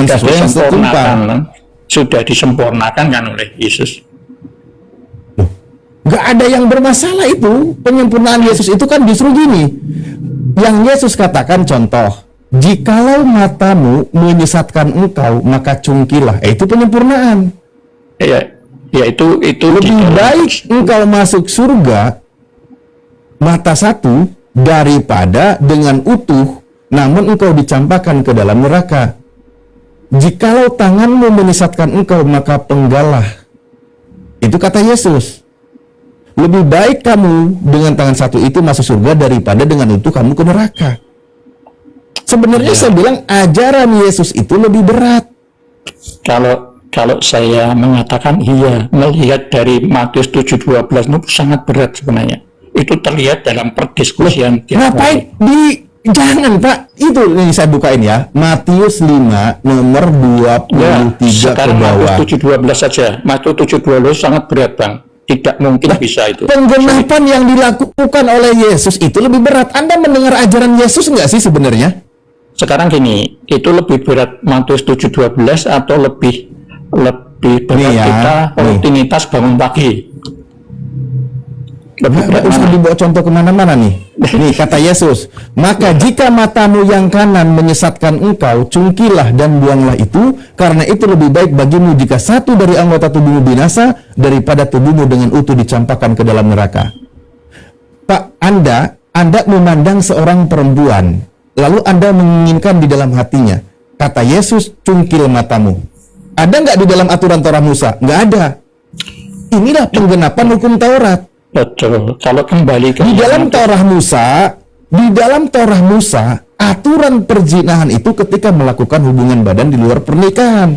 dengan sudah sesuai yang setimpal. Sudah disempurnakan kan oleh Yesus. Gak ada yang bermasalah itu. Penyempurnaan Yesus itu kan justru gini. Yang Yesus katakan contoh, jikalau matamu menyesatkan engkau, maka cungkilah. Itu penyempurnaan. Ya itu lebih baik engkau masuk surga mata satu daripada dengan utuh namun engkau dicampakkan ke dalam neraka. Jikalau tanganmu menyesatkan engkau, maka penggalah. Itu kata Yesus. Lebih baik kamu dengan tangan satu itu masuk surga daripada dengan utuh kamu ke neraka. Sebenarnya saya bilang ajaran Yesus itu lebih berat. Kalau saya mengatakan iya, melihat dari Matius 7:12 itu sangat berat sebenarnya. Itu terlihat dalam perdiskusian. Ngapain jangan Pak, itu yang saya bukain ya. Matius 5 nomor 23 sekarang ke bawah. Matius 7:12 saja. Matius 7:12 sangat berat Bang. Tidak mungkin bisa itu. Penggenapan yang dilakukan oleh Yesus itu lebih berat. Anda mendengar ajaran Yesus nggak sih sebenarnya? Sekarang gini, itu lebih berat Matius 7:12 atau lebih berat kita rutinitas bangun pagi? Nggak usah dibawa contoh kemana-mana nih. Nih kata Yesus, maka jika matamu yang kanan menyesatkan engkau, cungkilah dan buanglah itu, karena itu lebih baik bagimu jika satu dari anggota tubuhmu binasa daripada tubuhmu dengan utuh dicampakkan ke dalam neraka. Pak, Anda memandang seorang perempuan, lalu Anda menginginkan di dalam hatinya. Kata Yesus, cungkil matamu. Ada nggak di dalam aturan Torah Musa? Nggak ada. Inilah penggenapan hukum Taurat. Betul. Kalau kembali ke di dalam Torah Musa, aturan perzinahan itu ketika melakukan hubungan badan di luar pernikahan.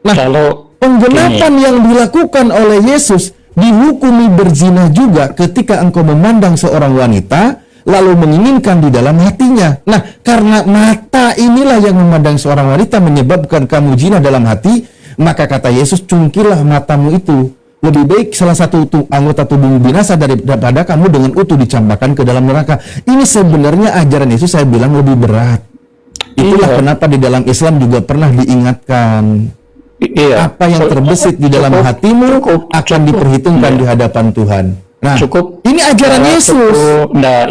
Nah, kalau penggenapan yang dilakukan oleh Yesus dihukumi berzina juga ketika engkau memandang seorang wanita lalu menginginkan di dalam hatinya. Nah, karena mata inilah yang memandang seorang wanita menyebabkan kamu zina dalam hati, maka kata Yesus, cungkilah matamu itu. Lebih baik salah satu anggota tubuhmu binasa daripada kamu dengan utuh dicampakkan ke dalam neraka. Ini sebenarnya ajaran Yesus saya bilang lebih berat. Itulah kenapa di dalam Islam juga pernah diingatkan. Apa yang terbesit di dalam hatimu akan diperhitungkan di hadapan Tuhan. Nah, ini ajaran Yesus.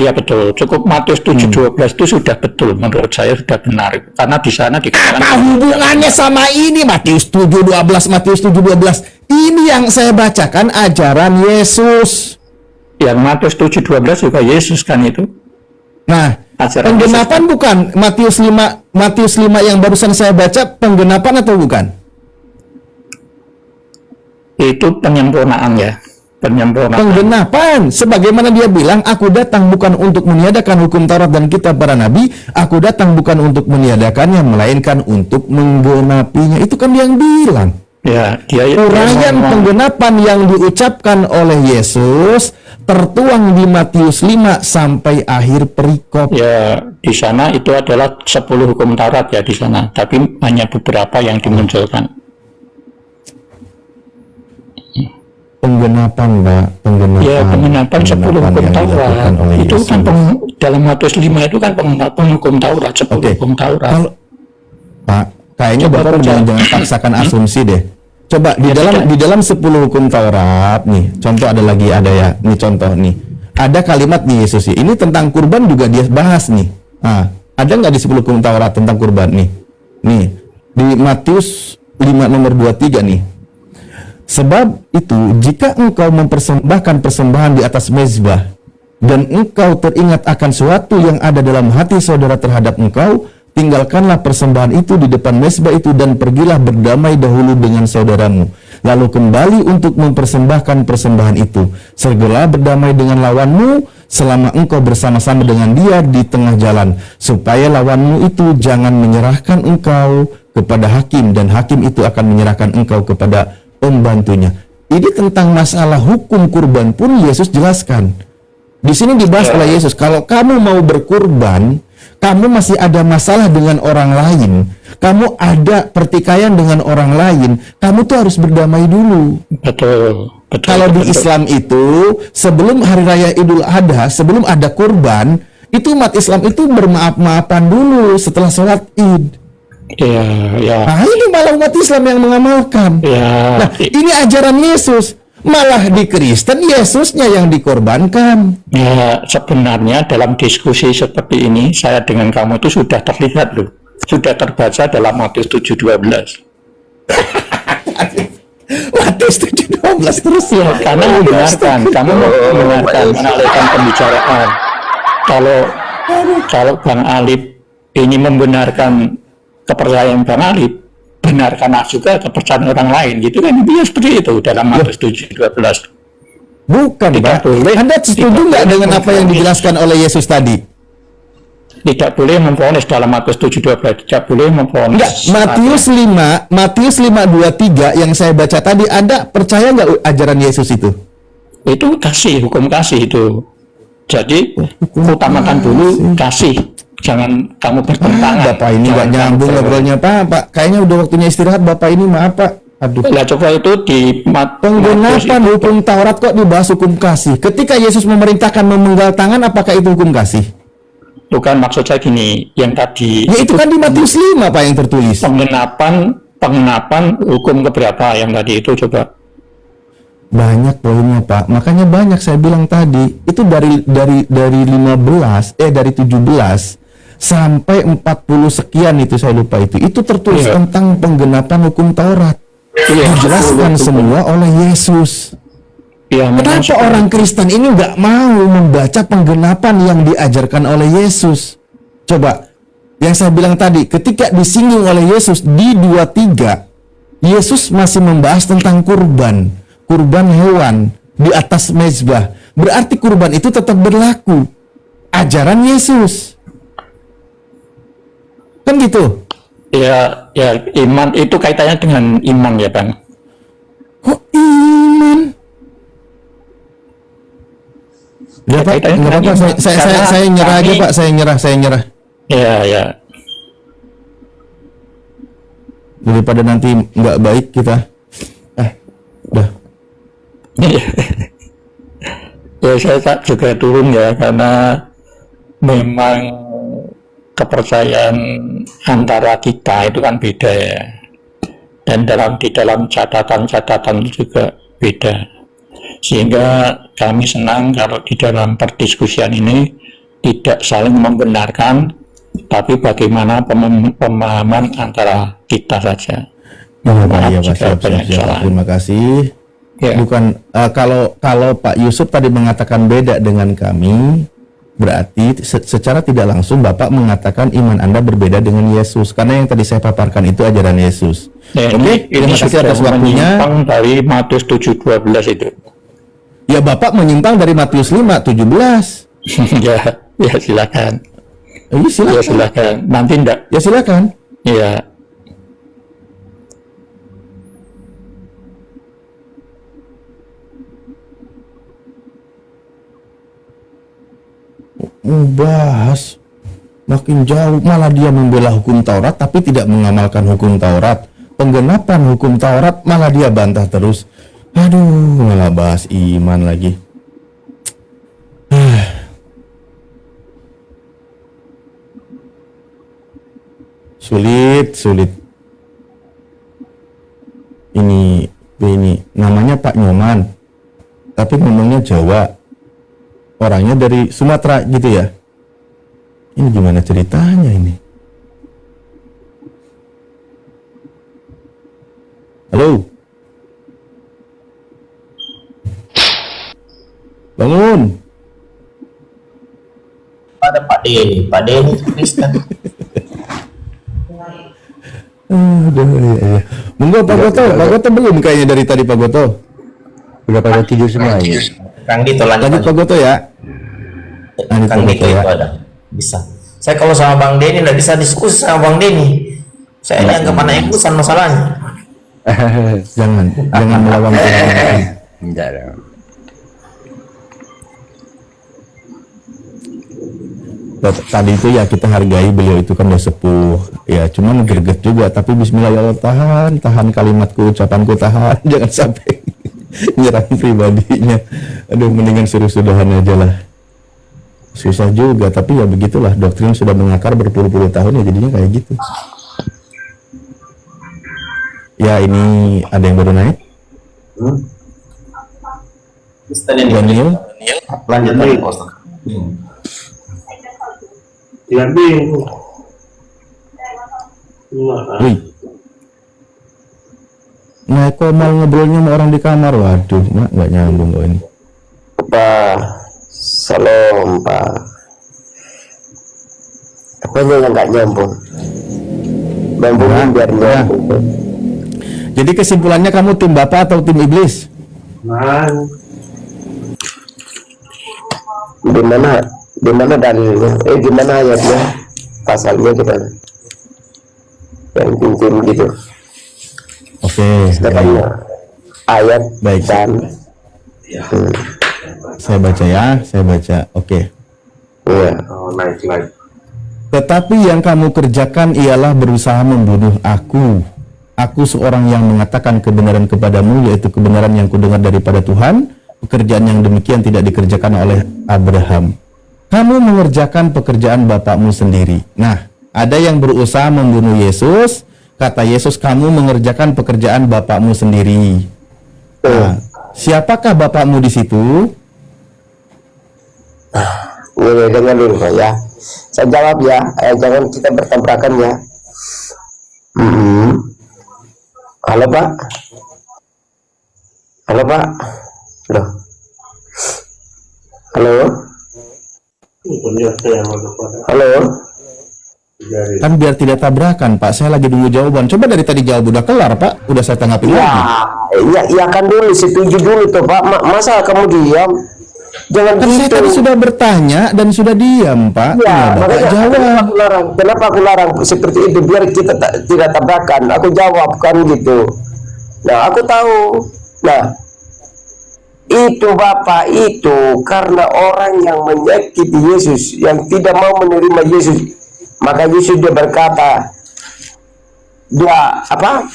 Ya betul. Cukup Matius 7:12 itu sudah betul, menurut saya sudah benar. Karena di sana dikatakan apa hubungannya sama ini Matius 7:12, Matius 7:12. Ini yang saya bacakan ajaran Yesus. Yang Matius 7:12 juga Yesus kan itu. Nah, penggenapan Yesus, bukan Matius 5 yang barusan saya baca penggenapan atau bukan? Itu penyempurnaan ya. Penggenapan, sebagaimana dia bilang, aku datang bukan untuk meniadakan hukum Taurat dan kitab para nabi, aku datang bukan untuk meniadakannya, melainkan untuk menggenapinya. Itu kan dia yang bilang. Ya, uraian penggenapan yang diucapkan oleh Yesus tertuang di Matius 5 sampai akhir perikop. Ya, di sana itu adalah 10 hukum Taurat ya di sana, tapi hanya beberapa yang dimunculkan. Penggenapan, Mbak, penggenapan 10 hukum Taurat. Itu kan dalam Matius 5 itu kan penggenapan hukum Taurat, 10 hukum Taurat. Pak, kayaknya Bapak jangan paksakan asumsi deh. Coba di dalam 10 hukum Taurat nih, contoh ada ya. Nih contoh nih. Ada kalimat nih Yesus ini tentang kurban juga dia bahas nih. Nah, ada nggak di 10 hukum Taurat tentang kurban nih? Nih, di Matius 5 nomor 23 nih. Sebab itu, jika engkau mempersembahkan persembahan di atas mezbah, dan engkau teringat akan suatu yang ada dalam hati saudara terhadap engkau, tinggalkanlah persembahan itu di depan mezbah itu dan pergilah berdamai dahulu dengan saudaramu. Lalu kembali untuk mempersembahkan persembahan itu. Segera berdamai dengan lawanmu selama engkau bersama-sama dengan dia di tengah jalan, supaya lawanmu itu jangan menyerahkan engkau kepada hakim, dan hakim itu akan menyerahkan engkau kepada pembantunya. Ini tentang masalah hukum kurban pun Yesus jelaskan. Di sini dibahas oleh Yesus, kalau kamu mau berkurban, kamu masih ada masalah dengan orang lain, kamu ada pertikaian dengan orang lain, kamu tuh harus berdamai dulu. Betul. Kalau di Islam itu, sebelum Hari Raya Idul Adha, sebelum ada kurban, itu umat Islam itu bermaaf-maafan dulu setelah sholat Id. Ya, ya, Nah, ini malah umat Islam yang mengamalkan. ya. Nah, ini ajaran Yesus. Malah di Kristen Yesusnya yang dikorbankan. Ya, sebenarnya dalam diskusi seperti ini, saya dengan kamu itu sudah terlihat loh. Sudah terbaca dalam Matius 7:12. Matius 7:12 terus Ya, karena membenarkan, kamu membenarkan, mengalihkan pembicaraan. Kalau Bang Alip ini membenarkan kepercayaan Bang Alip, benarkanlah juga kepercayaan orang lain, gitu kan? Dia seperti itu dalam Matius 7:12. Bukan, Tidak Pak. boleh. Anda setuju Tidak nggak boleh dengan apa yang memfonis. dijelaskan oleh Yesus tadi? Tidak boleh memfonis dalam Matius 7:12. Tidak boleh memfonis. Enggak, Matius 5:23 yang saya baca tadi, Anda percaya nggak ajaran Yesus itu? Itu kasih, hukum kasih itu. Jadi utamakan dulu kasih, jangan kamu bertentangan. Bapak ini nggak Jangan kamu nyambung ngobrolnya, Pak. Kayaknya udah waktunya istirahat, Bapak ini, maaf, Pak. Aduh. Lah coba itu di Penggenapan hukum Taurat kok dibahas hukum kasih? Ketika Yesus memerintahkan memenggal tangan, apakah itu hukum kasih? bukan, maksud saya gini, yang tadi Ya itu kan di Matius 5, Pak, yang tertulis. pengenapan hukum keberapa yang tadi itu, coba. Banyak poinnya, Pak. Makanya banyak saya bilang tadi. Itu dari 17 sampai 40 sekian itu saya lupa itu. Itu tertulis Iya. tentang penggenapan hukum Taurat. Iya, Dijelaskan betul. semua oleh Yesus. Ya, memang Kenapa orang Kristen ini nggak mau membaca penggenapan yang diajarkan oleh Yesus? Coba, yang saya bilang tadi, ketika disinggung oleh Yesus di 23, Yesus masih membahas tentang kurban hewan di atas mezbah. Berarti kurban itu tetap berlaku. Ajaran Yesus. Kan gitu? ya iman itu kaitannya dengan iman ya, Bang. Kok iman? Udah, Pak, kaitannya nggak dengan apa-apa. iman. Saya Karena nyerah aja, kami- Pak. Saya nyerah. Ya. Daripada nanti nggak baik kita. Udah. Ya, saya tak juga turun ya, karena memang kepercayaan antara kita itu kan beda ya, dan di dalam catatan itu juga beda, sehingga kami senang kalau di dalam perdiskusian ini tidak saling membenarkan, tapi bagaimana pemahaman antara kita saja. Iya, Pak. jika Siap. banyak kesalahan. Terima kasih. Ya. Bukan kalau Pak Yusuf tadi mengatakan beda dengan kami, berarti secara tidak langsung Bapak mengatakan iman Anda berbeda dengan Yesus, karena yang tadi saya paparkan itu ajaran Yesus. Ya, Oke, terima kasih sudah atas waktunya. menyimpang dari Matius 7:12 itu. Ya, Bapak menyimpang dari Matius 5:17. ya silakan. Iya, silakan. Ya silakan. Nanti enggak. Ya, silakan. Ya. Bahas makin jauh, malah dia membela hukum Taurat tapi tidak mengamalkan hukum Taurat. Penggenapan hukum Taurat malah dia bantah terus. Aduh, malah bahas iman lagi. Sulit. Ini namanya Pak Nyoman, tapi ngomongnya Jawa. Orangnya dari Sumatera gitu ya. Ini gimana ceritanya ini? Halo? Bangun. Pada Pak Denny itu Kristen. Aduh, iya. Monggo Pak Goto belum kayaknya dari tadi Pak Goto. Udah pada tidur semua ya. Kang Dito lanjut. Lanjut Pak Goto ya. Lanjut Kang Pak Dito Goto ya. itu ada. Bisa. Saya kalau sama Bang Denny nggak bisa diskusi sama Bang Denny. Saya dianggap anak yang urusan masalahnya. Jangan melawan Tuhan. Enggak dong. Tadi itu ya kita hargai, beliau itu kan udah sepuh ya, cuman greget juga, tapi bismillah ya Allah, tahan kalimatku, ucapanku, tahan jangan sampai nyerang pribadinya. Aduh, mendingan suruh sudahan aja lah, susah juga, tapi ya begitulah, doktrin sudah mengakar berpuluh-puluh tahun ya, jadinya kayak gitu. Ya, ini ada yang baru naik. Daniel. Lanjut lagi Pak Ustaz. Wih. Nah, kok mau ngobrolnya sama orang di kamar? Waduh, nggak nyambung kok ini. Pak, salam Pak. Apanya yang nggak nyambung? Nyambungin biar nyambung. Jadi kesimpulannya kamu tim Bapak atau tim iblis? Di mana dalilnya? Gimana ayatnya? Pasalnya gimana? Yang tim gitu. Oke. Sedangkan ayat Baik. dan Saya baca ya, saya baca. Oke. iya. Tetapi yang kamu kerjakan ialah berusaha membunuh aku. Aku seorang yang mengatakan kebenaran kepadamu, yaitu kebenaran yang kudengar daripada Tuhan. Pekerjaan yang demikian tidak dikerjakan oleh Abraham. Kamu mengerjakan pekerjaan bapakmu sendiri. Nah, ada yang berusaha membunuh Yesus. Kata Yesus, kamu mengerjakan pekerjaan bapakmu sendiri. Nah, siapakah bapakmu di situ? Ini dengar dulu Pak ya. Saya jawab ya. Jangan kita bertabrakan ya. Halo Pak. Halo Pak. Loh. Halo. Halo. Kan biar tidak tabrakan, Pak. Saya lagi tunggu jawaban. Coba dari tadi jawab udah kelar, Pak. Udah saya tanggapi lagi. Iya kan dulu, setuju dulu tuh Pak. Masa kamu diam? Jangan Kan saya gitu. tadi sudah bertanya dan sudah diam, Pak. Ya, Bapak makanya jawab. kenapa aku larang seperti itu biar kita tidak tabrakan. Aku jawab kan gitu. Nah, aku tahu. Nah, itu Bapak itu karena orang yang menyakiti Yesus, yang tidak mau menerima Yesus. Maka Yesus dia berkata, dia apa?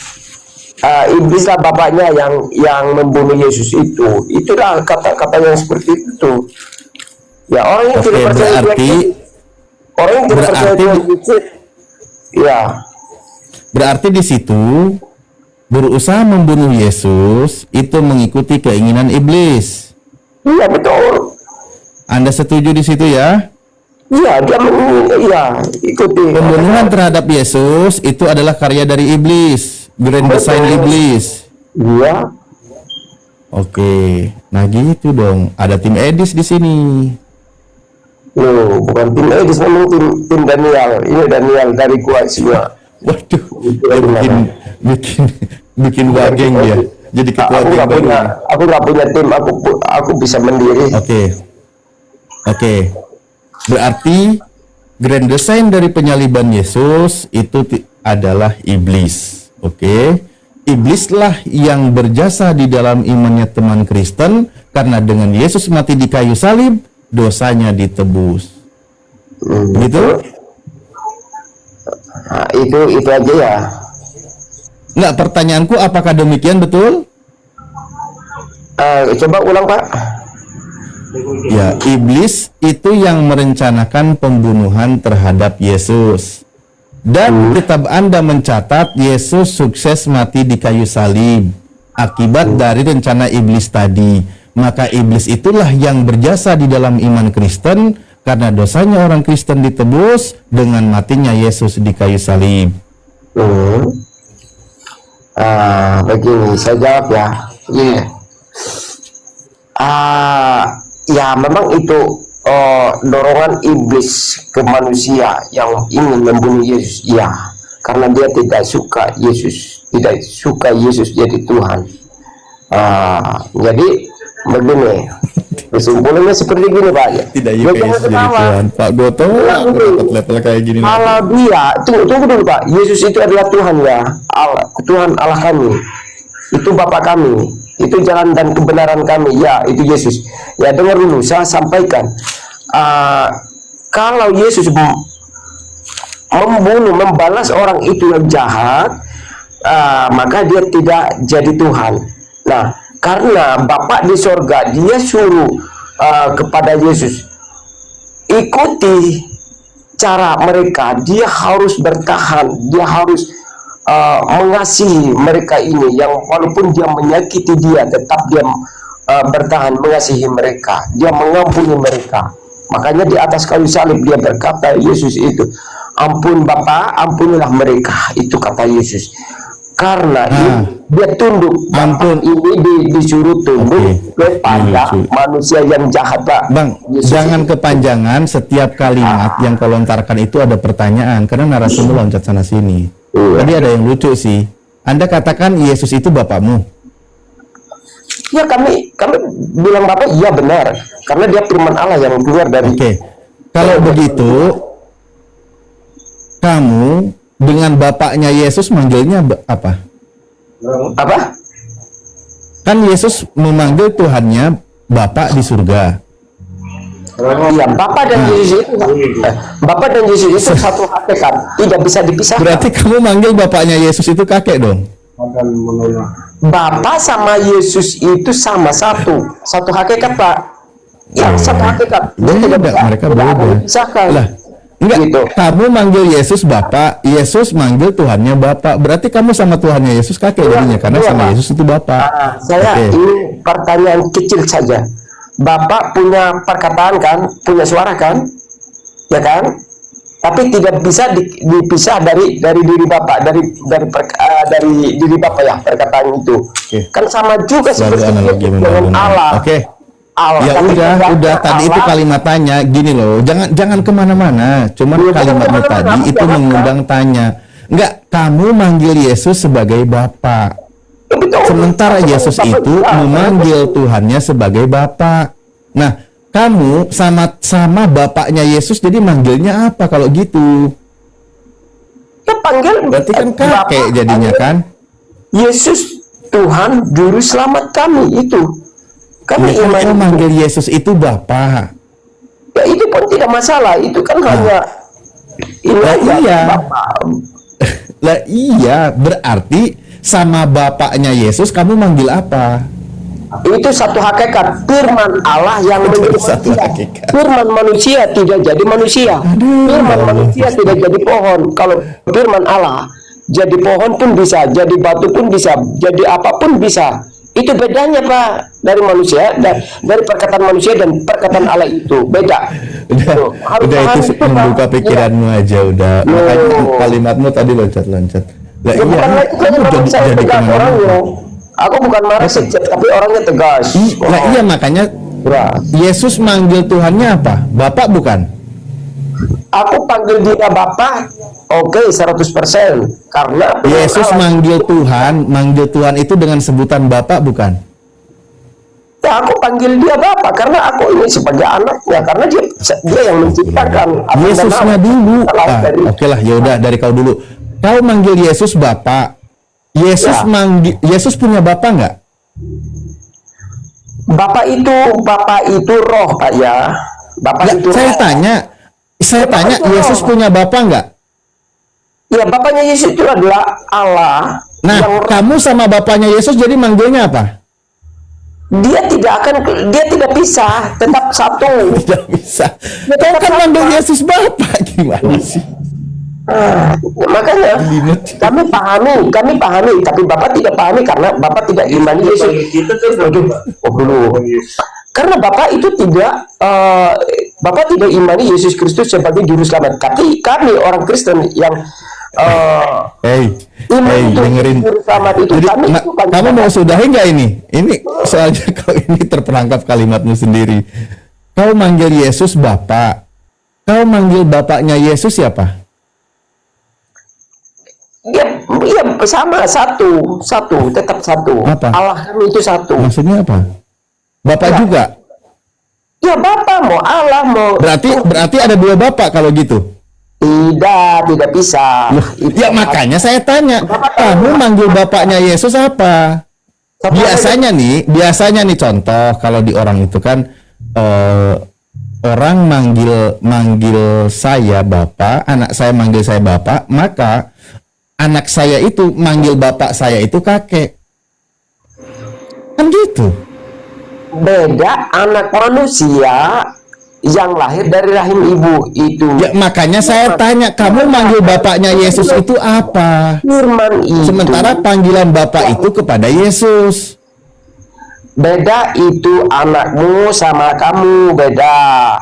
Iblislah bapaknya yang membunuh Yesus itu. Itulah kata-kata yang seperti itu. Ya orang yang Oke, tidak percaya orang yang tidak percaya Yesus, ya. Berarti di situ berusaha membunuh Yesus itu mengikuti keinginan iblis. Iya betul. Anda setuju di situ ya? Iya dia ikuti. Pembunuhan terhadap Yesus itu adalah karya dari iblis, grand design iblis. Iya. Oke, nah gitu dong. Ada tim Edis di sini. Loh, bukan tim Edis, memang tim Daniel. Ini Daniel dari gua semua. Waduh, dia bikin wageng ya. Jadi ketua tim baru. Aku nggak punya tim. Aku bisa mandiri. Oke. Berarti grand design dari penyaliban Yesus itu adalah iblis. Oke. Iblislah yang berjasa di dalam imannya teman Kristen, karena dengan Yesus mati di kayu salib, dosanya ditebus. Gitu? Nah, itu aja ya. Enggak, pertanyaanku apakah demikian betul? Coba ulang Pak. Ya, iblis itu yang merencanakan pembunuhan terhadap Yesus. Dan kitab Anda mencatat Yesus sukses mati di kayu salib akibat dari rencana iblis tadi. Maka iblis itulah yang berjasa di dalam iman Kristen, karena dosanya orang Kristen ditebus dengan matinya Yesus di kayu salib. Begini, saya jawab ya. Iya. Ya memang itu dorongan iblis ke manusia yang ingin membunuh Yesus. Ya, karena dia tidak suka Yesus, tidak suka Yesus jadi Tuhan. Jadi begini, kesimpulannya seperti gini Pak. Tidak Yesus jadi Tuhan. Pak Goto level kayak gini. Kalau dia, tunggu dulu Pak. Yesus itu adalah Tuhan ya, Allah, Tuhan Allah kami. Itu Bapa kami. Itu jalan dan kebenaran kami. Ya, itu Yesus. Ya, dengar dulu, saya sampaikan. Kalau Yesus membalas orang itu yang jahat, maka dia tidak jadi Tuhan. Nah, karena Bapa di sorga, dia suruh kepada Yesus, ikuti cara mereka. Dia harus bertahan, dia harus mengasihi mereka ini, yang walaupun dia menyakiti dia, tetap dia bertahan mengasihi mereka, dia mengampuni mereka. Makanya di atas kayu salib dia berkata, Yesus itu, ampun Bapa, ampunilah mereka, itu kata Yesus. Karena dia tunduk, Ampun. ini disuruh tunduk kepada manusia yang jahat, Pak. Bang, Yesus jangan itu. kepanjangan. Setiap kalimat yang kau lontarkan itu ada pertanyaan, karena narasimu loncat sana sini. Tadi ada yang lucu sih. Anda katakan Yesus itu bapakmu. Ya, kami bilang Bapak, iya benar, karena dia firman Allah yang keluar dari. Oke. Kalau begitu, kamu dengan bapaknya Yesus manggilnya apa? Apa? Kan Yesus memanggil Tuhannya Bapa di surga. Iya, Bapak dan Yesus itu, Bapak dan Yesus itu satu hakikat, tidak bisa dipisahkan. Berarti kamu manggil bapaknya Yesus itu kakek dong? Bapak sama Yesus itu sama satu hakikat, Pak. Ya, satu hakikat. Dia tidak Beda, bisa- mereka tidak beda. ada dipisahkan. Lah, enggak, Gitu. kamu manggil Yesus Bapak, Yesus manggil Tuhannya Bapak. Berarti kamu sama Tuhannya Yesus kakek jadinya, karena iya, sama Pak. Yesus itu Bapak. Saya Oke. ini pertanyaan kecil saja. Bapak punya perkataan kan, punya suara kan, ya kan? Tapi tidak bisa dipisah dari diri Bapak, dari diri Bapak ya, perkataan itu. Oke. Kan sama juga Selalu seperti analogi dengan membangun. Allah. Oke. Allah. Ya Tapi udah tidak tadi itu Allah. kalimatannya gini loh, jangan kemana-mana. Cuman Iya, kalimatmu jangan tadi kemana-mana, itu jangan. mengundang tanya. Enggak, kamu manggil Yesus sebagai Bapak. Ya, betul. Sementara Bapak- Yesus Bapak- itu Ah, memanggil Tuhannya sebagai Bapak. Nah, kamu sama bapaknya Yesus jadi manggilnya apa kalau gitu? ya panggil. Berarti kan kakek Bapak jadinya kan? Yesus Tuhan Juru Selamat kami itu. Kami Ya, kan iman kau itu. manggil Yesus itu Bapak. Ya itu pun tidak masalah, itu kan hanya ini Lah, aja, iya. Bapak. Lah iya, berarti sama bapaknya Yesus kamu manggil apa? Itu satu hakikat, firman Allah yang menjadi satu manusia. hakikat. Firman manusia tidak jadi manusia. Firman manusia tidak jadi pohon. Kalau firman Allah jadi pohon pun bisa, jadi batu pun bisa, jadi apapun bisa. Itu bedanya, Pak, dari manusia, dari perkataan manusia dan perkataan Allah itu beda. Tuh, harus Udah paham itu Pak. membuka pikiranmu aja udah. Loh. Makanya kalimatmu tadi loncat-loncat. Lah Ya, iya, bukan lagi kamu memang saya jadi tegas kemana-mana. orangnya. Aku bukan marah sekejap, tapi orangnya tegas. Lah iya makanya Wah. Yesus manggil Tuhannya apa? Bapak bukan? Aku panggil dia Bapak, oke, 100%. Karena Yesus Allah- manggil Tuhan itu dengan sebutan Bapak bukan? Ya, aku panggil dia Bapak karena aku ini sebagai anaknya, karena dia yang menciptakan. Adam dan Yesusnya Hawa. dulu. Setelah Ah, dari- oke lah, ya udah dari kau dulu. Kau manggil Yesus Bapak. Yesus Ya. Yesus punya Bapak nggak? Bapak itu roh, Pak ya. Bapak Lah, itu saya roh. tanya, itu Yesus roh. punya Bapak nggak? Ya, Bapaknya Yesus itu adalah Allah. Nah, yang kamu sama Bapaknya Yesus jadi manggilnya apa? dia tidak bisa, tetap satu. Tidak bisa. Ya, Kau tetap kan sama. manggil Yesus Bapak gimana sih? Makanya kami pahami, tapi Bapak tidak pahami karena Bapak tidak imani Yesus. Dulu. Karena Bapak itu Bapak tidak imani Yesus Kristus sebagai juru selamat. Tapi kami orang Kristen yang Hei, iman itu dengerin. juru selamat itu Jadi, kami itu kan kamu mau sudahi nggak ini? Ini soalnya kau ini terperangkap kalimatmu sendiri. Kau manggil Yesus Bapak. Kau manggil Bapaknya Yesus siapa? ya sama satu, tetap satu. Apa? Allah kami itu satu. Maksudnya apa? Bapak Ya. juga. Ya Bapak mau Allah mau Berarti ada dua Bapak kalau gitu. tidak bisa. Ya makanya saya tanya, kamu manggil Bapaknya Yesus apa? Biasanya nih contoh kalau di orang itu kan orang manggil saya Bapak, anak saya manggil saya Bapak, maka anak saya itu manggil bapak saya itu kakek. Kan gitu. beda anak manusia yang lahir dari rahim ibu itu. Ya, makanya saya tanya, kamu manggil bapaknya Yesus itu apa? Firman itu. Sementara panggilan bapak itu kepada Yesus. Beda itu anakmu sama kamu, beda.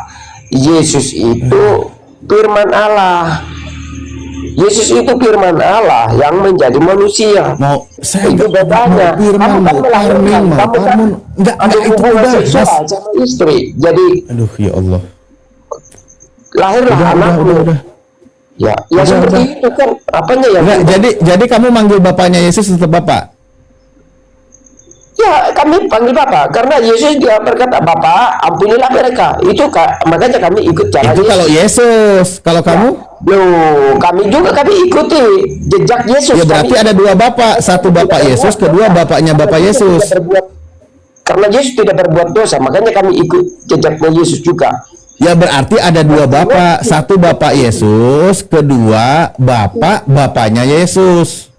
Yesus itu firman Allah. Yesus itu firman Allah yang menjadi manusia. Mau saya Itu nggak bedanya. mau firman, Kamu kan mau melahirkan, Karmin, mau kamu kan Karmun. Nggak, ada itu hubungan udah, seksual Mas. sama istri. Jadi Aduh, ya Allah. lahirlah anakmu. Udah. Ya, ya Udah, seperti udah. itu kan. Apanya yang Enggak, jadi kamu manggil bapaknya Yesus tetap bapak. Ya, kami panggil Bapak karena Yesus dia berkata, Bapak, ampunilah mereka. Makanya kami ikut jalan Itu kalau Yesus. Kalau kamu? Loh, kami ikuti jejak Yesus. Ya berarti Kami ada dua bapak, satu bapak Yesus, kedua bapaknya bapak Yesus. Karena Yesus tidak berbuat dosa, makanya kami ikut jejaknya Yesus juga. Ya berarti ada dua bapak, satu bapak Yesus, kedua bapaknya Yesus.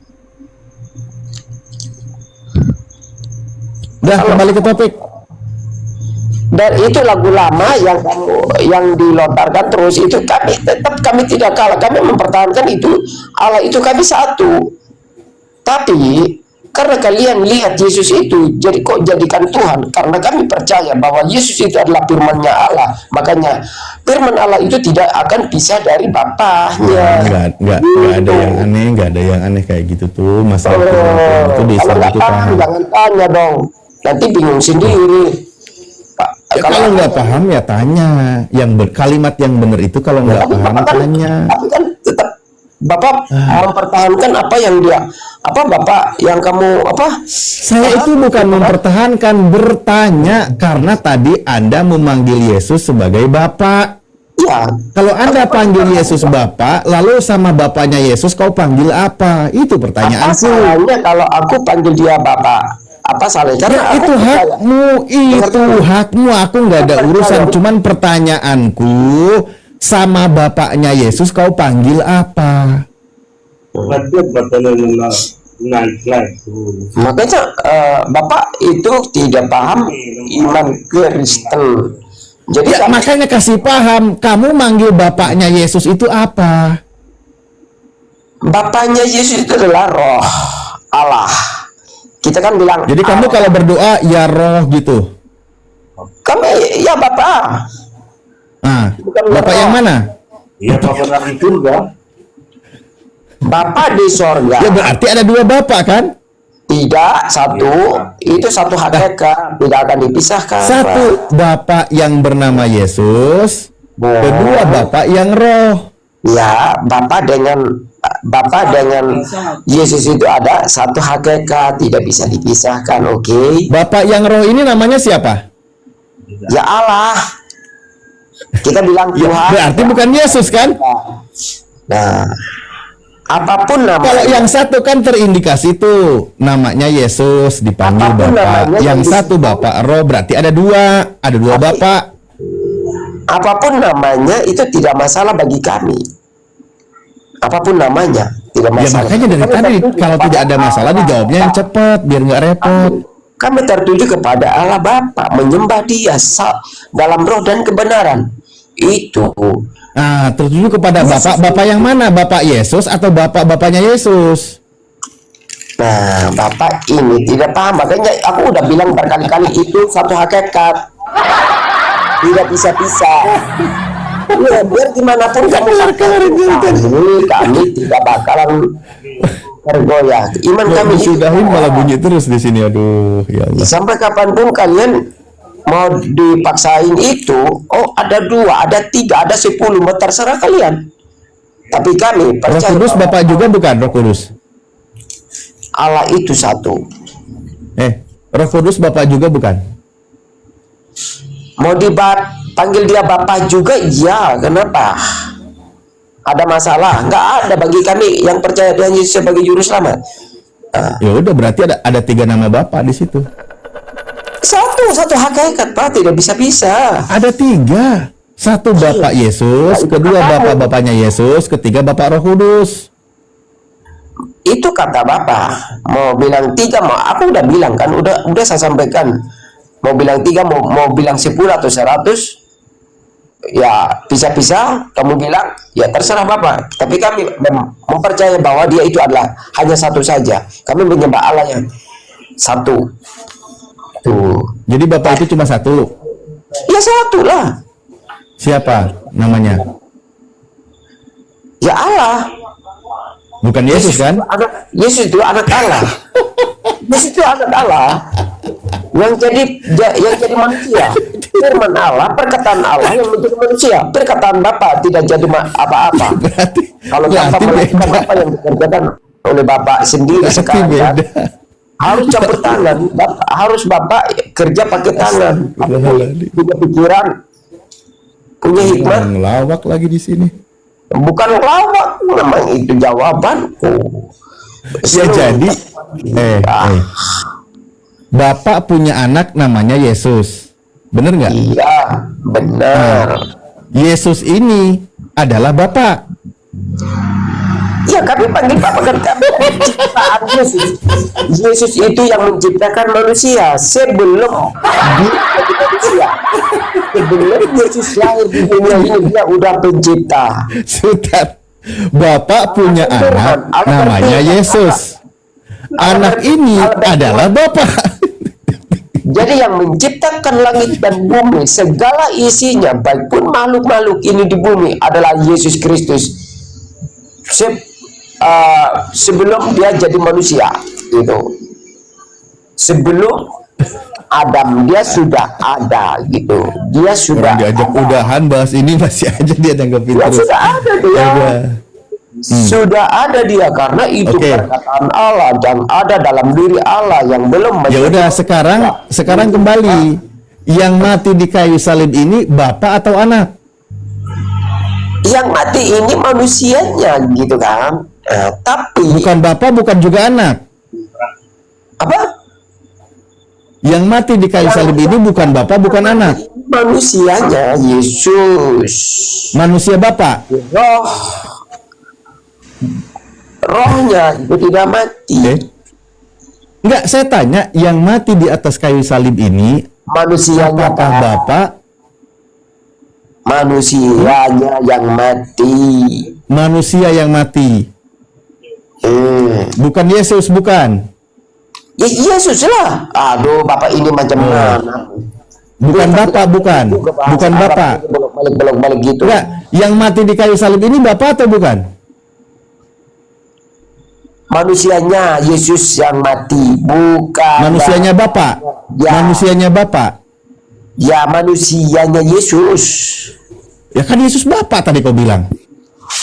Udah, kembali ke topik. Dan itu lagu lama yang dilontarkan terus itu kami tidak kalah, kami mempertahankan itu Allah itu kami satu. Tapi karena kalian lihat Yesus itu jadi kok jadikan Tuhan, karena kami percaya bahwa Yesus itu adalah firman-Nya Allah. Makanya firman Allah itu tidak akan pisah dari Bapaknya. Enggak ada yang aneh, enggak ada yang aneh kayak gitu tuh. Masalah firman itu bisa Kalau nggak itu paham, paham. jangan tanya dong, nanti bingung sendiri. Ya, kalau nggak paham ya tanya. Kalimat yang benar itu kalau nggak Tapi paham Bapak kan, tanya. tapi kan tetap Bapak mempertahankan apa yang Bapak yang kamu Saya itu bukan mempertahankan, bertanya karena tadi Anda memanggil Yesus sebagai Bapak. ya. Kalau Anda panggil Yesus Bapak, lalu sama Bapaknya Yesus kau panggil apa? Itu Apa pertanyaanku. salahnya kalau aku panggil dia Bapak? Apa salahnya? Karena Ya, aku itu percaya. hakmu. Aku nggak ada urusan. Cuman pertanyaanku, sama Bapaknya Yesus kau panggil apa? Makanya Bapak itu tidak paham iman Kristen. Jadi Ya, makanya kasih paham. Kamu manggil Bapaknya Yesus itu apa? Bapaknya Yesus itu adalah Roh Allah. Kita kan bilang. Jadi kamu kalau berdoa ya Roh gitu. Kami ya Bapak. Nah, Bukan Bapak Roh. yang mana? Bapak di sorga. Ya berarti ada dua Bapak kan? Tidak, itu satu hakikat, tidak akan dipisahkan. Satu Bapak yang bernama Yesus, kedua Bapak yang Roh. Ya, Bapak dengan Yesus itu ada satu hakikat, tidak bisa dipisahkan, oke? Bapak yang Roh ini namanya siapa? Ya Allah. Kita bilang Ya, Tuhan. berarti bukan Yesus kan? Nah, apapun Kalau namanya. yang satu kan terindikasi tuh namanya Yesus dipanggil Apapun Bapak. namanya, Yang Yesus. satu Bapak Roh berarti ada dua Bapak. Apapun namanya itu tidak masalah bagi kami. Apapun namanya tidak Ya masalah. makanya dari Kami tadi tertuju kalau kepada tidak ada masalah Allah dijawabnya yang Bapa. cepat biar nggak repot. Kami tertuju kepada Allah Bapa, menyembah Dia dalam roh dan kebenaran. Itu. Nah, tertuju kepada Bapak yang mana? Bapak Yesus atau Bapaknya Yesus? Nah, Bapak ini tidak paham. Makanya aku udah bilang berkali-kali itu satu hakikat. Tidak bisa pisah. Ya, biar gimana pun kamu kami tidak bakalan tergoyah. Iman kami itu Disudahin malah bunyi terus di sini. Aduh, ya Allah. sampai kapanpun kalian mau dipaksain itu, ada 2, ada 3, ada 10, terserah kalian. Tapi kami Roh percaya Kudus bahwa Bapak juga bukan Roh Kudus? Allah itu satu. Roh Kudus Bapak juga bukan? Mau panggil dia Bapak juga, ya. Kenapa? Ada masalah? Nggak ada bagi kami yang percaya dengan Yesus sebagai juru selamat. Ya udah berarti ada 3 nama Bapak di situ. Satu hakikat, Pak, tidak bisa. Ada 3. Satu Bapak Yesus, kedua Bapaknya Yesus, ketiga Bapak Roh Kudus. Itu kata Bapak. Mau bilang 3, aku udah bilang kan, udah saya sampaikan. Mau bilang 3, mau bilang 10 atau 100, ya pisah-pisah, kamu bilang ya terserah Bapak, tapi kami mempercayai bahwa dia itu adalah hanya satu saja. Kami menyembah Allah yang satu. Tuh. Jadi Bapak itu cuma satu. Ya satu lah. Siapa namanya? Ya Allah. Bukan Yesus kan? Yesus itu anak Allah. Yesus itu anak Allah yang jadi manusia. Firman Allah, perkataan Allah yang menjadi manusia. Perkataan Bapa tidak jadi apa-apa. Kalau Bapak melakukan apa yang dikerjakan oleh Bapak sendiri sekarang kan, harus campur tangan. Harus Bapak kerja pakai tangan. Punya pikiran, punya hikmat. Ngelawak lagi di sini. Bukan lawak, memang itu jawabanku. Ya jadi, Bapak punya anak namanya Yesus, bener nggak? Iya, benar. Yesus ini adalah Bapak. Ya, kami panggil Bapak kan kami penciptaan Yesus. Yesus itu yang menciptakan manusia sebelum dia jadi manusia. Sebelum Yesus lahir di dunia ini, dia udah pencipta. Sudah, Bapak punya anak namanya Yesus. Anak ini adalah Bapak. Jadi yang menciptakan langit dan bumi, segala isinya, baik pun makhluk-makhluk ini di bumi adalah Yesus Kristus. Sebelum dia jadi manusia, gitu. Sebelum Adam dia sudah ada, gitu. Dia sudah Orang diajak ada. udahan bahas ini masih aja dia nanggepin Ya, terus. sudah ada dia. Ada. Sudah ada dia karena itu Oke. perkataan Allah dan ada dalam diri Allah yang belum Ya udah sekarang kembali. Yang mati di kayu salib ini Bapak atau anak? yang mati ini manusianya, gitu kan. Tapi Bukan Bapak, bukan juga anak. apa? Yang mati di kayu salib ini bukan Bapak, bukan anak. Manusianya Yesus. Manusia Bapak. Rohnya itu tidak mati. Enggak, saya tanya, yang mati di atas kayu salib ini Manusianya apakah Bapak? Manusianya yang mati. Manusia yang mati. Bukan Yesus, bukan. Yesus lah. Aduh, Bapak ini macam mana? Bukan Bapak, bukan. Bukan Bapak. Bolak-balik gitu. Enggak, yang mati di kayu salib ini Bapak atau bukan? Manusianya Yesus yang mati, bukan. Manusianya Bapak. Ya. Manusianya Bapak. Ya, manusianya Yesus. Ya kan Yesus Bapak tadi kau bilang.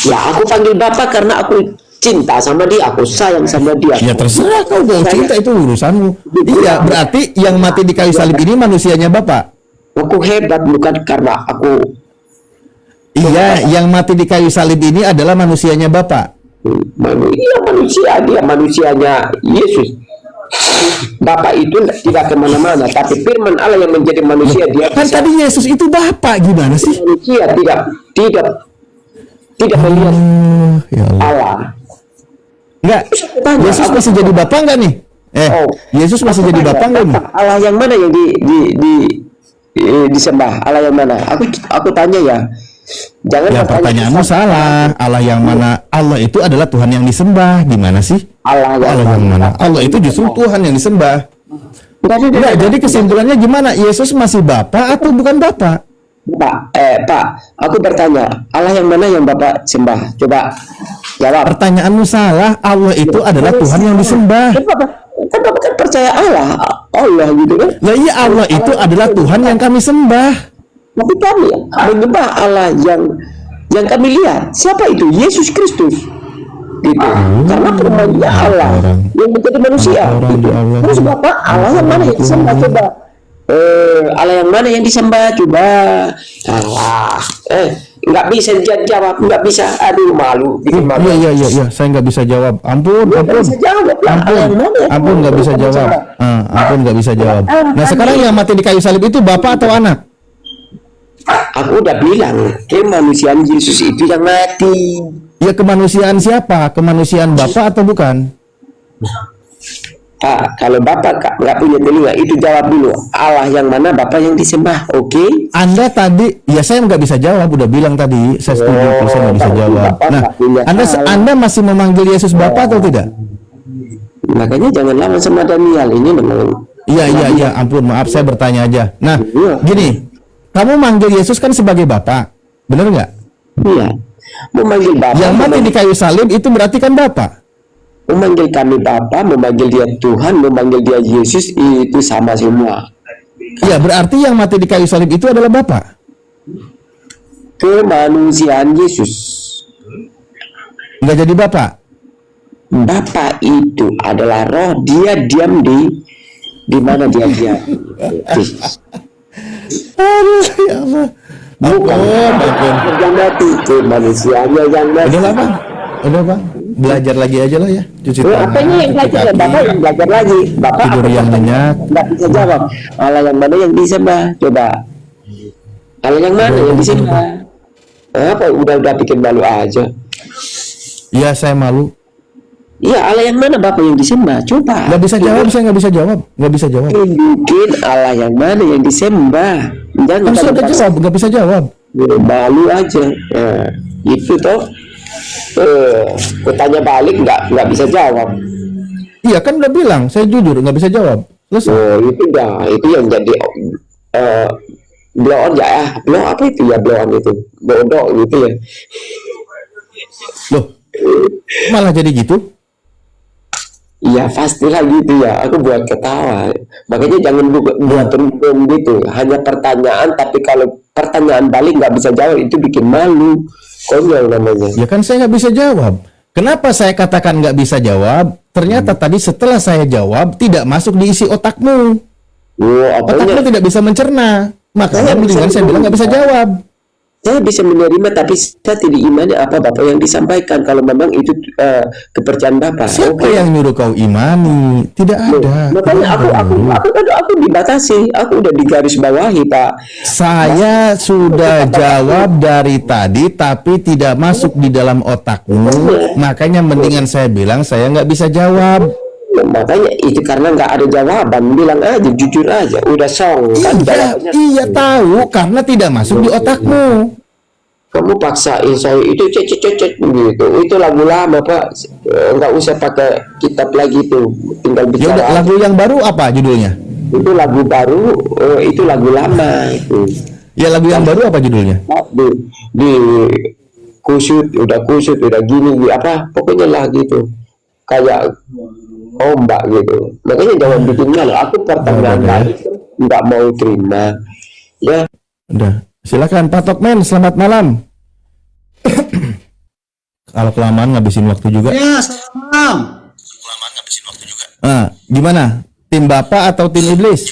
Ya, aku panggil Bapak karena aku cinta sama dia, aku sayang sama dia. Ya terserah kau mau cinta, itu urusanmu. Iya, berarti yang mati di kayu salib ini manusianya Bapak. Aku hebat bukan karena aku. Iya, yang mati di kayu salib ini adalah manusianya Bapak. Iya, manusia, dia manusianya Yesus. Bapak itu tidak kemana-mana, tapi firman Allah yang menjadi manusia, dia Kan bisa tadi Yesus itu Bapak, gimana sih? manusia, tidak melihat Ya Allah. Allah. Enggak, Yesus masih jadi Bapak enggak nih? Yesus masih jadi Bapak enggak nih? Allah yang mana yang disembah? Allah yang mana? Aku tanya ya. Jangan Ya pertanyaanmu salah. Allah yang mana? Allah itu adalah Tuhan yang disembah. Gimana sih? Allah yang mana? Allah itu justru Tuhan yang disembah. Enggak, jadi kesimpulannya gimana? Yesus masih Bapak atau bukan Bapak? Pak, aku bertanya, Allah yang mana yang Bapak sembah? Coba jawab. Pertanyaanmu salah. Allah itu adalah Tuhan yang disembah. Kan Bapak kan percaya Allah gitu kan? Lah iya, Allah itu adalah Tuhan yang kami sembah. Tapi kami menyembah Allah yang kami lihat. Siapa itu? Yesus Kristus. Gitu. Karena firman-Nya Allah yang menjadi manusia. Gitu. Terus Bapak, Allah yang mana yang disembah? Coba. Allah yang mana yang disembah? Coba. Allah. Nggak bisa jawab, nggak bisa. Aduh, malu. Bikin malu. Iya. Saya nggak bisa jawab. Ampun. Bisa jawab lah. Allah yang mana? Ampun, nggak bisa jawab. Ampun, nggak bisa jawab. Nah, sekarang yang mati di kayu salib itu Bapak atau anak? Aku udah bilang, kemanusiaan Yesus itu yang mati. Ya, kemanusiaan siapa? Kemanusiaan Bapak atau bukan? Pak, kalau Bapak nggak punya telinga, itu jawab dulu. Allah yang mana Bapak yang disembah, oke? Anda tadi, ya saya nggak bisa jawab, udah bilang tadi, saya setuju, saya nggak bisa berarti jawab. Bapak Nah, nggak punya hal. Anda masih memanggil Yesus Bapa atau tidak? Makanya jangan lawan sama Daniel ini memang. Iya, ampun, maaf, saya bertanya aja. Nah, Iya. gini, kamu manggil Yesus kan sebagai Bapa, bener nggak? Iya. Memanggil Bapak, Yang mati di kayu salib itu berarti kan Bapa. memanggil kami Bapa, memanggil dia Tuhan, memanggil dia Yesus, itu sama semua. Iya, berarti yang mati di kayu salib itu adalah Bapa. Kemanusiaan Yesus. Nggak jadi Bapa. Bapa itu adalah roh, dia diam di mana dia diam. Aduh, ya Allah. Bukan yang mati, kemanusiaannya yang mati. Udah lah, Bang. Udah, Bang. Belajar lagi aja lah ya. Cuci tangan, Apanya yang cuci belajar? kaki, Bapak yang belajar lagi. Bapak tidur apa yang nyenyak. nggak bisa jawab. Allah yang mana yang disembah? Coba. Allah yang mana yang disembah? Apa udah bikin malu aja? Iya, saya malu. Iya, Allah yang mana Bapak yang disembah? Coba. Nggak bisa jawab, saya nggak bisa jawab. Nggak bisa jawab. Tunjukin Allah yang mana yang disembah. Jangan Kan saya udah kita jawab, nggak bisa jawab. malu aja. Nah, itu toh. Kutanya balik nggak bisa jawab. Iya, kan udah bilang, saya jujur nggak bisa jawab. Selesai. Oh, itu yang jadi blow on ya, blow apa itu ya, blow on itu bodoh gitu ya. Loh, malah jadi gitu? Iya pastilah gitu ya, aku buat ketawa. Makanya jangan buat rundum gitu, hanya pertanyaan, tapi kalau pertanyaan balik nggak bisa jawab itu bikin malu. Konyol namanya. Ya kan saya nggak bisa jawab. Kenapa saya katakan nggak bisa jawab? Ternyata tadi setelah saya jawab tidak masuk di isi otakmu. Otakmu tidak bisa mencerna. Makanya mendingan saya bilang nggak bisa jawab. Saya bisa menerima, tapi saya tidak imani apa Bapak yang disampaikan. Kalau memang itu kepercayaan Bapak. Siapa yang nyuruh kau imani? Tidak ada. Makanya aku dibatasi. Aku udah digaris bawahi, Pak. Saya sudah jawab dari tadi, tapi tidak masuk di dalam otakmu. Makanya mendingan saya bilang saya nggak bisa jawab. Makanya itu karena nggak ada jawaban, bilang aja, jujur aja, udah song kan. Iya tahu, karena tidak masuk di otakmu. Kamu paksain saya itu cecet gitu, itu lagu lama Pak, nggak usah pakai kitab lagi tuh, tinggal Ya bicara udah, lagu yang baru apa judulnya? itu lagu baru, itu lagu lama itu. Ya lagu yang baru apa judulnya? Di kusut udah gini apa pokoknya lah gitu, kayak ombak gitu. Makanya jangan bikin malu. Aku pertanyaan balik nggak mau terima. Ya. Udah, silakan Pak Tokmen, selamat malam. Kalau kelamaan ngabisin waktu juga. Ya, selamat malam. Nah, gimana? Tim Bapak atau tim Iblis?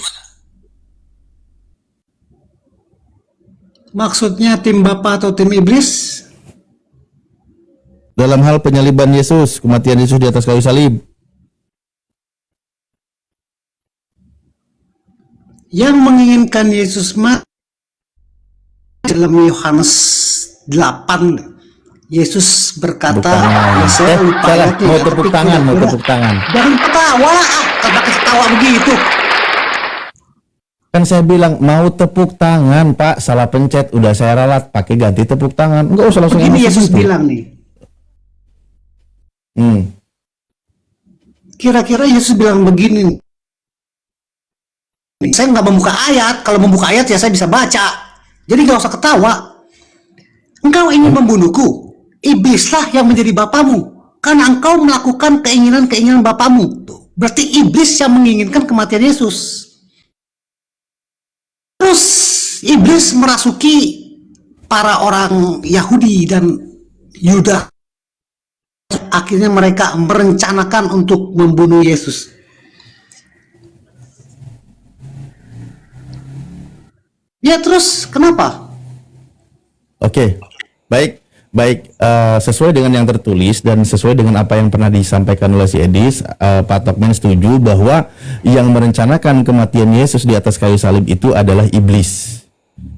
Maksudnya tim Bapak atau tim Iblis? Dalam hal penyaliban Yesus, kematian Yesus di atas kayu salib. Yang menginginkan Yesus mati dalam Yohanes 8, Yesus berkata, ya saya lupa salah, lagi, mau ya, tepuk tapi tangan, mau kira-kira. tepuk tangan. Jangan ketawa, karena ketawa begitu. Kan saya bilang mau tepuk tangan, Pak, salah pencet, udah saya ralat, pakai ganti tepuk tangan. Enggak usah langsung Begini emosi Yesus gitu. bilang nih, Hmm. kira-kira Yesus bilang begini, saya nggak membuka ayat, kalau membuka ayat ya saya bisa baca, jadi nggak usah ketawa. Engkau ingin membunuhku, iblislah yang menjadi bapamu, karena engkau melakukan keinginan-keinginan bapamu. Berarti iblis yang menginginkan kematian Yesus. Terus iblis merasuki para orang Yahudi dan Yuda. Akhirnya mereka merencanakan untuk membunuh Yesus. Ya terus kenapa? Oke, baik. Sesuai dengan yang tertulis dan sesuai dengan apa yang pernah disampaikan oleh si Edis, Pak Tokmen setuju bahwa yang merencanakan kematian Yesus di atas kayu salib itu adalah iblis.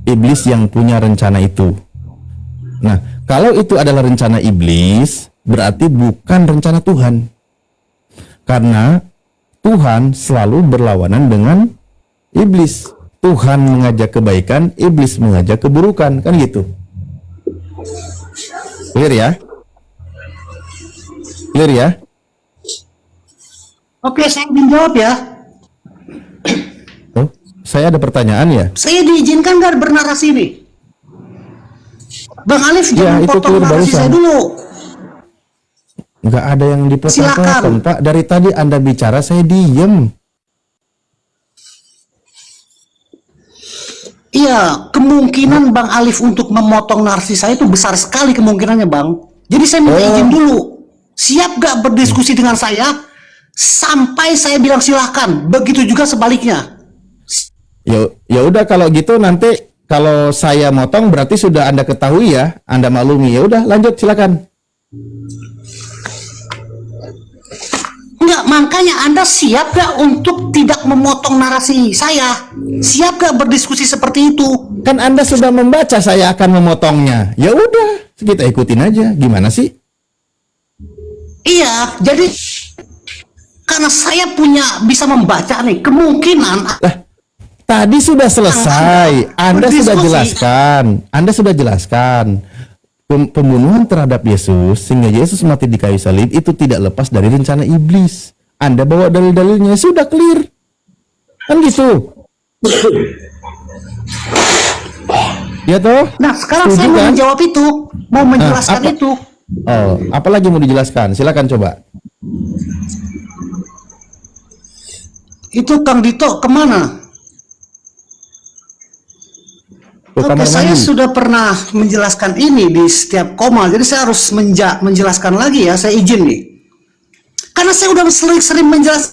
Iblis yang punya rencana itu. Nah, kalau itu adalah rencana iblis, berarti bukan rencana Tuhan. Karena Tuhan selalu berlawanan dengan iblis. Tuhan mengajak kebaikan, iblis mengajak keburukan, kan gitu. Clear ya? Clear ya? Oke, saya ingin jawab ya. Oh, saya ada pertanyaan ya. Saya diizinkan nggak bernarasi ini? Bang Alif Ya, jangan itu potong clear narasi barusan. saya dulu. Nggak ada yang dipotong-potong, Silakan. Pak. Dari tadi Anda bicara, saya diem. Iya, kemungkinan Bang Alif untuk memotong narasi saya itu besar sekali kemungkinannya, Bang. Jadi saya minta izin dulu. Siap gak berdiskusi dengan saya sampai saya bilang silahkan. Begitu juga sebaliknya. Ya udah, kalau gitu nanti kalau saya motong berarti sudah Anda ketahui ya, Anda maklumi. Ya udah, lanjut silakan. Enggak, makanya Anda siap gak untuk tidak memotong narasi saya? Siap gak berdiskusi seperti itu? Kan Anda sudah membaca saya akan memotongnya. Ya udah, kita ikutin aja. Gimana sih? Iya, jadi karena saya bisa membaca nih, kemungkinan Lah, tadi sudah selesai. Anda sudah Berdiskusi. jelaskan. Anda sudah jelaskan. Pembunuhan terhadap Yesus sehingga Yesus mati di kayu salib itu tidak lepas dari rencana iblis. Anda bawa dalil-dalilnya, sudah clear. Kan gitu. Ya toh? Nah, sekarang Setuju saya mau kan? menjawab itu, mau menjelaskan apa? itu. Oh, apalagi mau dijelaskan? Silakan coba. Itu Kang Dito kemana? Ke Oke, kamar saya mandi. sudah pernah menjelaskan ini di setiap koma, jadi saya harus menjelaskan lagi ya, saya izin nih. Karena saya udah sering menjelaskan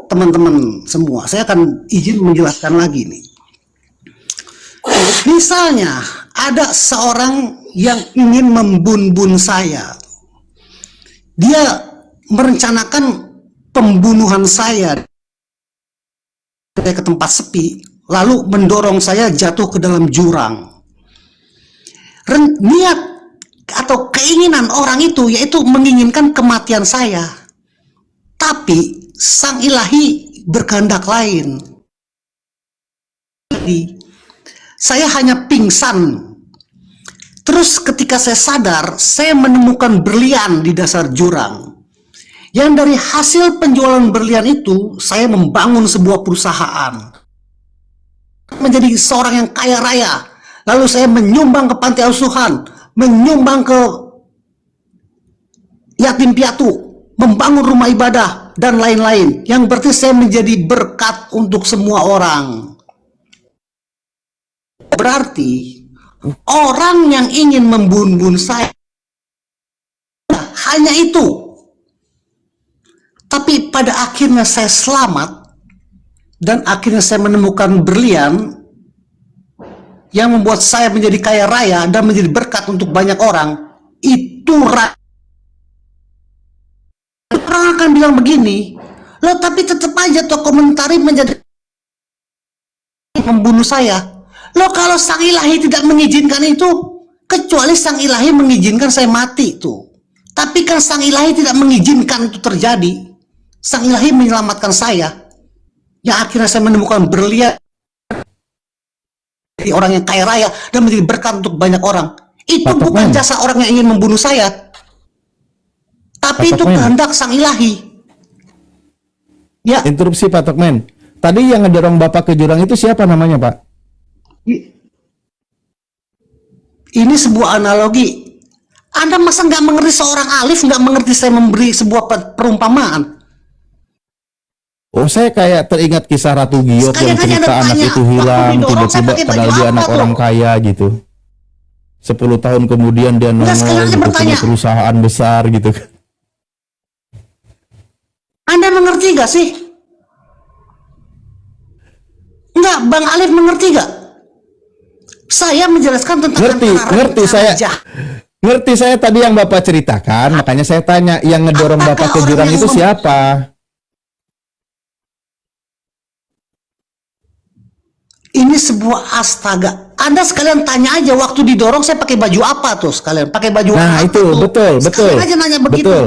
teman-teman semua, saya akan izin menjelaskan lagi nih. Misalnya, ada seorang yang ingin membunuh saya. Dia merencanakan pembunuhan saya ke tempat sepi, lalu mendorong saya jatuh ke dalam jurang. Niat atau keinginan orang itu yaitu menginginkan kematian saya. Tapi sang ilahi berkehendak lain. Jadi, saya hanya pingsan. Terus ketika saya sadar, saya menemukan berlian di dasar jurang. Yang dari hasil penjualan berlian itu, saya membangun sebuah perusahaan. Menjadi seorang yang kaya raya. Lalu saya menyumbang ke panti asuhan, menyumbang ke yatim piatu, membangun rumah ibadah, dan lain-lain. Yang berarti saya menjadi berkat untuk semua orang. Berarti orang yang ingin membunuh saya hanya itu. Tapi pada akhirnya saya selamat dan akhirnya saya menemukan berlian yang membuat saya menjadi kaya raya dan menjadi berkat untuk banyak orang. Itu orang akan bilang begini, loh tapi tetap aja tokoh komentari menjadi membunuh saya. Loh kalau sang ilahi tidak mengizinkan itu, kecuali sang ilahi mengizinkan saya mati itu. Tapi kan sang ilahi tidak mengizinkan itu terjadi. Sang ilahi menyelamatkan saya. Yang akhirnya saya menemukan berlian dari orang yang kaya raya dan menjadi berkat untuk banyak orang. Itu Pak bukan Tokmen. jasa orang yang ingin membunuh saya. Tapi Pak itu Tokmen. kehendak sang ilahi. Ya, Interupsi Pak Tokmen. Tadi yang ngedorong Bapak ke jurang itu siapa namanya, Pak? ini sebuah analogi. Anda masa nggak mengerti seorang alif, nggak mengerti saya memberi sebuah perumpamaan? Oh, saya kayak teringat kisah Ratu Giok yang Sekali-kali Anda cerita anak tanya, itu waktu hilang didorong saya tiba-tiba pakai padahal baju dia apa anak tuh? orang kaya gitu. 10 tahun kemudian dia Enggak, sekali nongol lagi gitu, punya bertanya. perusahaan besar gitu. Anda mengerti gak sih? Enggak, Bang Alif mengerti gak? Saya menjelaskan tentang Ngerti, antara ngerti rencana saya. jahat. Ngerti saya tadi yang Bapak ceritakan, makanya saya tanya yang ngedorong Apakah Bapak ke orang jurang yang itu siapa? Ini sebuah astaga. Anda sekalian tanya aja waktu didorong saya pakai baju apa tuh sekalian? Pakai baju Nah, apa itu tuh? betul, betul. Sekalian aja nanya begitu. Betul.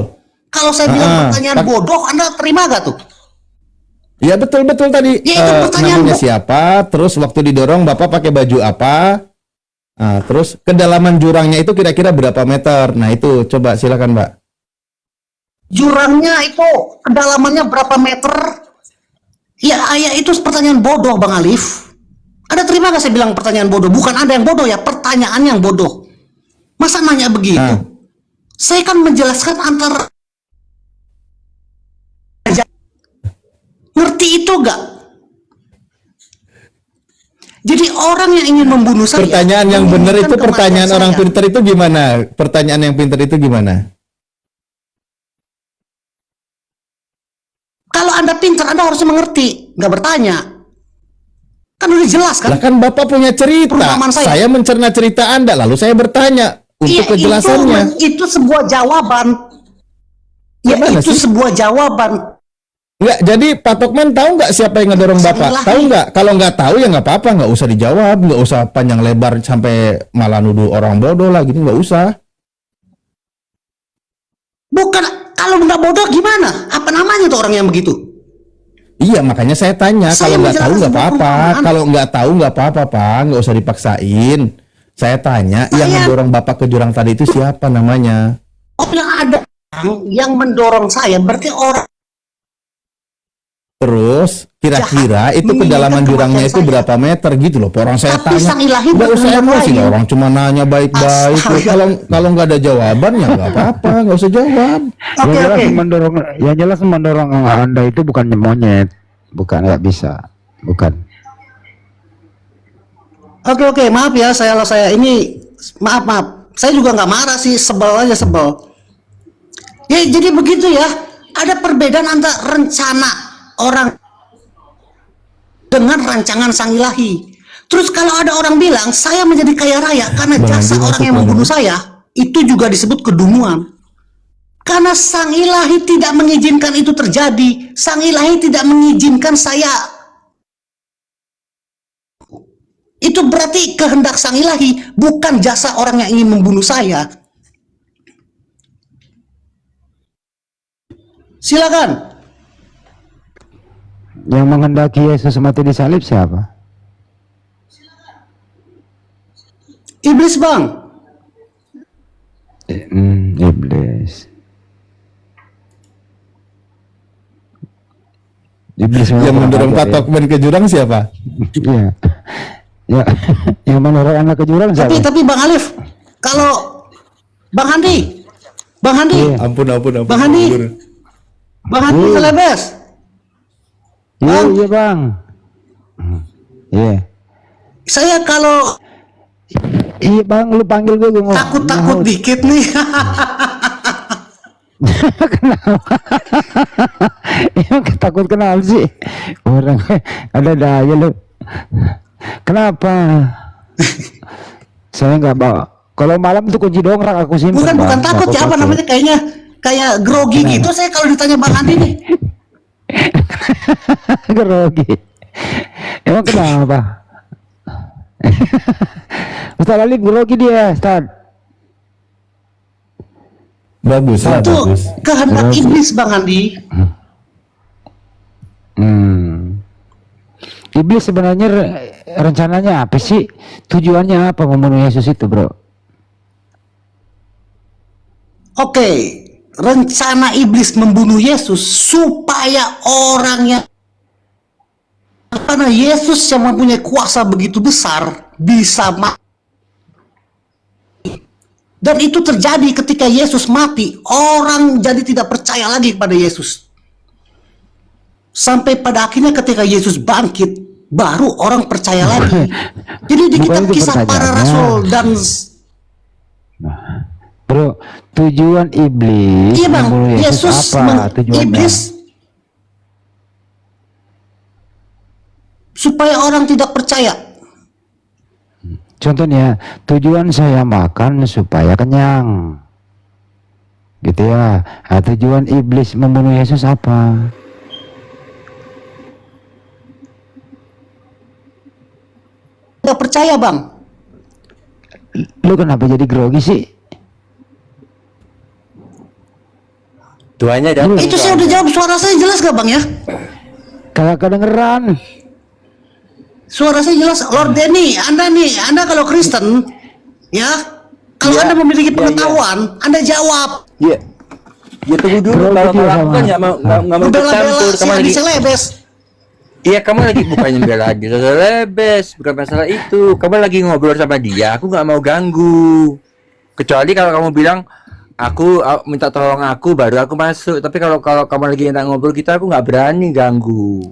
Kalau saya bilang pertanyaan bodoh, Anda terima gak tuh? Ya betul-betul tadi. Ya, itu pertanyaan Namanya siapa? Terus waktu didorong Bapak pakai baju apa? Terus kedalaman jurangnya itu kira-kira berapa meter? Nah itu coba silakan Mbak. Jurangnya itu kedalamannya berapa meter? Ya itu pertanyaan bodoh Bang Alif. Anda terima gak saya bilang pertanyaan bodoh? Bukan Anda yang bodoh ya, pertanyaan yang bodoh. Masa nanya begitu? Saya kan menjelaskan antara ngerti itu gak? Jadi orang yang ingin membunuh saya. Pertanyaan yang benar itu menginginkan pertanyaan kematian orang saya. pintar itu gimana? Pertanyaan yang pintar itu gimana? Kalau Anda pintar, Anda harusnya mengerti, nggak bertanya. Kan udah jelas kan? Lah kan Bapak punya cerita. Perumpamaan Saya mencerna cerita Anda, lalu saya bertanya untuk Iya, kejelasannya. itu sebuah jawaban. Ya Gimana itu sih? sebuah jawaban. Enggak, jadi Pak Tokman tahu nggak siapa yang ngedorong Bapak? Ilahi. Tahu nggak? Kalau nggak tahu ya nggak apa-apa, nggak usah dijawab, nggak usah panjang lebar sampai malah nuduh orang bodoh lah, gitu nggak usah. Bukan, kalau nggak bodoh gimana? Apa namanya tuh orang yang begitu? Iya, makanya saya tanya. Saya Kalau nggak tahu menjelaskan nggak apa-apa. perumpamaan. Kalau nggak tahu nggak apa-apa, Pak. Nggak usah dipaksain. Saya tanya, yang ngedorong Bapak ke jurang tadi itu siapa namanya? Oh, yang ada yang mendorong saya berarti orang. Terus kira-kira Jahat, itu kedalaman menginginkan jurangnya kematian itu saya. berapa meter gitu loh. Orang saya Tapi tanya, sang ilahi nggak usah berkehendak emosi lain. loh. Orang cuma nanya baik-baik. Astaga. Kalau nggak ada jawaban ya nggak apa-apa, nggak usah jawab. Oke, oke. Yang jelas mendorong Anda itu bukan monyet, bukan, nggak bisa, bukan. Oke, maaf ya, saya ini maaf. Saya juga nggak marah sih, sebel aja sebel. Ya jadi begitu ya. Ada perbedaan antara rencana orang dengan rancangan sang ilahi. Terus kalau ada orang bilang saya menjadi kaya raya karena Bang jasa Andi orang masuk yang mana? membunuh saya, itu juga disebut kedunguan. Karena sang ilahi tidak mengizinkan itu terjadi. Sang ilahi tidak mengizinkan saya. Itu berarti kehendak sang ilahi, bukan jasa orang yang ingin membunuh saya. Silakan. Yang menghendaki Yesus mati di salib siapa? Iblis, Bang. Iblis. Iblis Yang mendorong Pak ya. Tokman ke jurang siapa? Iya. Ya, yang mendorong anak ke jurang siapa? Tapi Bang Alif, kalau Bang Handi, Iya. Ampun. Bang Handi, Bang Handi Selebes. Iya, Bang. iya bang. Iya. Saya kalau Iya bang, lu panggil gue ngomong. takut dikit nih. Emang takut kenapa sih? Orang ada daya lu. Kenapa? Saya nggak bawa. Kalau malam tuh kunci dongkrak aku simpen. Bukan Bang. takut ya, apa namanya, kayaknya kayak grogi gitu saya kalau ditanya Bang Handi nih. Grogi. Emang kenapa? Ustaz Alif grogi dia, Ustaz. Bagus lah, Itu bagus. kehendak iblis, Bang Handi. Iblis sebenarnya rencananya apa sih? Tujuannya apa membunuh Yesus itu, bro? Oke, rencana iblis membunuh Yesus supaya orang yang, karena Yesus yang mempunyai kuasa begitu besar bisa mati. Dan itu terjadi ketika Yesus mati, orang jadi tidak percaya lagi kepada Yesus. Sampai pada akhirnya ketika Yesus bangkit, baru orang percaya lagi. Jadi di Bukan kitab itu Kisah Para pertanyaannya. Rasul dan Bro, tujuan iblis iya Bang, membunuh Yesus Yesus apa tujuannya? iblis supaya orang tidak percaya. Contohnya, tujuan saya makan supaya kenyang. Gitu ya. Nah, tujuan iblis membunuh Yesus apa? Tidak percaya, Bang. Lu kenapa jadi grogi sih? Tuanya datang. Itu saya udah jawab, suara saya jelas gak bang ya? Kagak kedengeran. Suara saya jelas, Lord Denny, Anda kalau Kristen, ya, kalau Iya, Anda memiliki iya, pengetahuan, Anda jawab. Iya. Ya tunggu dulu, Bro, kalau gitu ya, aku sama. kan nggak mau Bela-bela bercampur. si Kamu Adi lagi, Selebes. iya kamu lagi bukannya bela lagi, lebes, bukan masalah itu. Kamu lagi ngobrol sama dia, aku nggak mau ganggu. Kecuali kalau kamu bilang, aku minta tolong aku, baru aku masuk. Tapi kalau kalau kamu lagi enak ngobrol kita, aku nggak berani ganggu.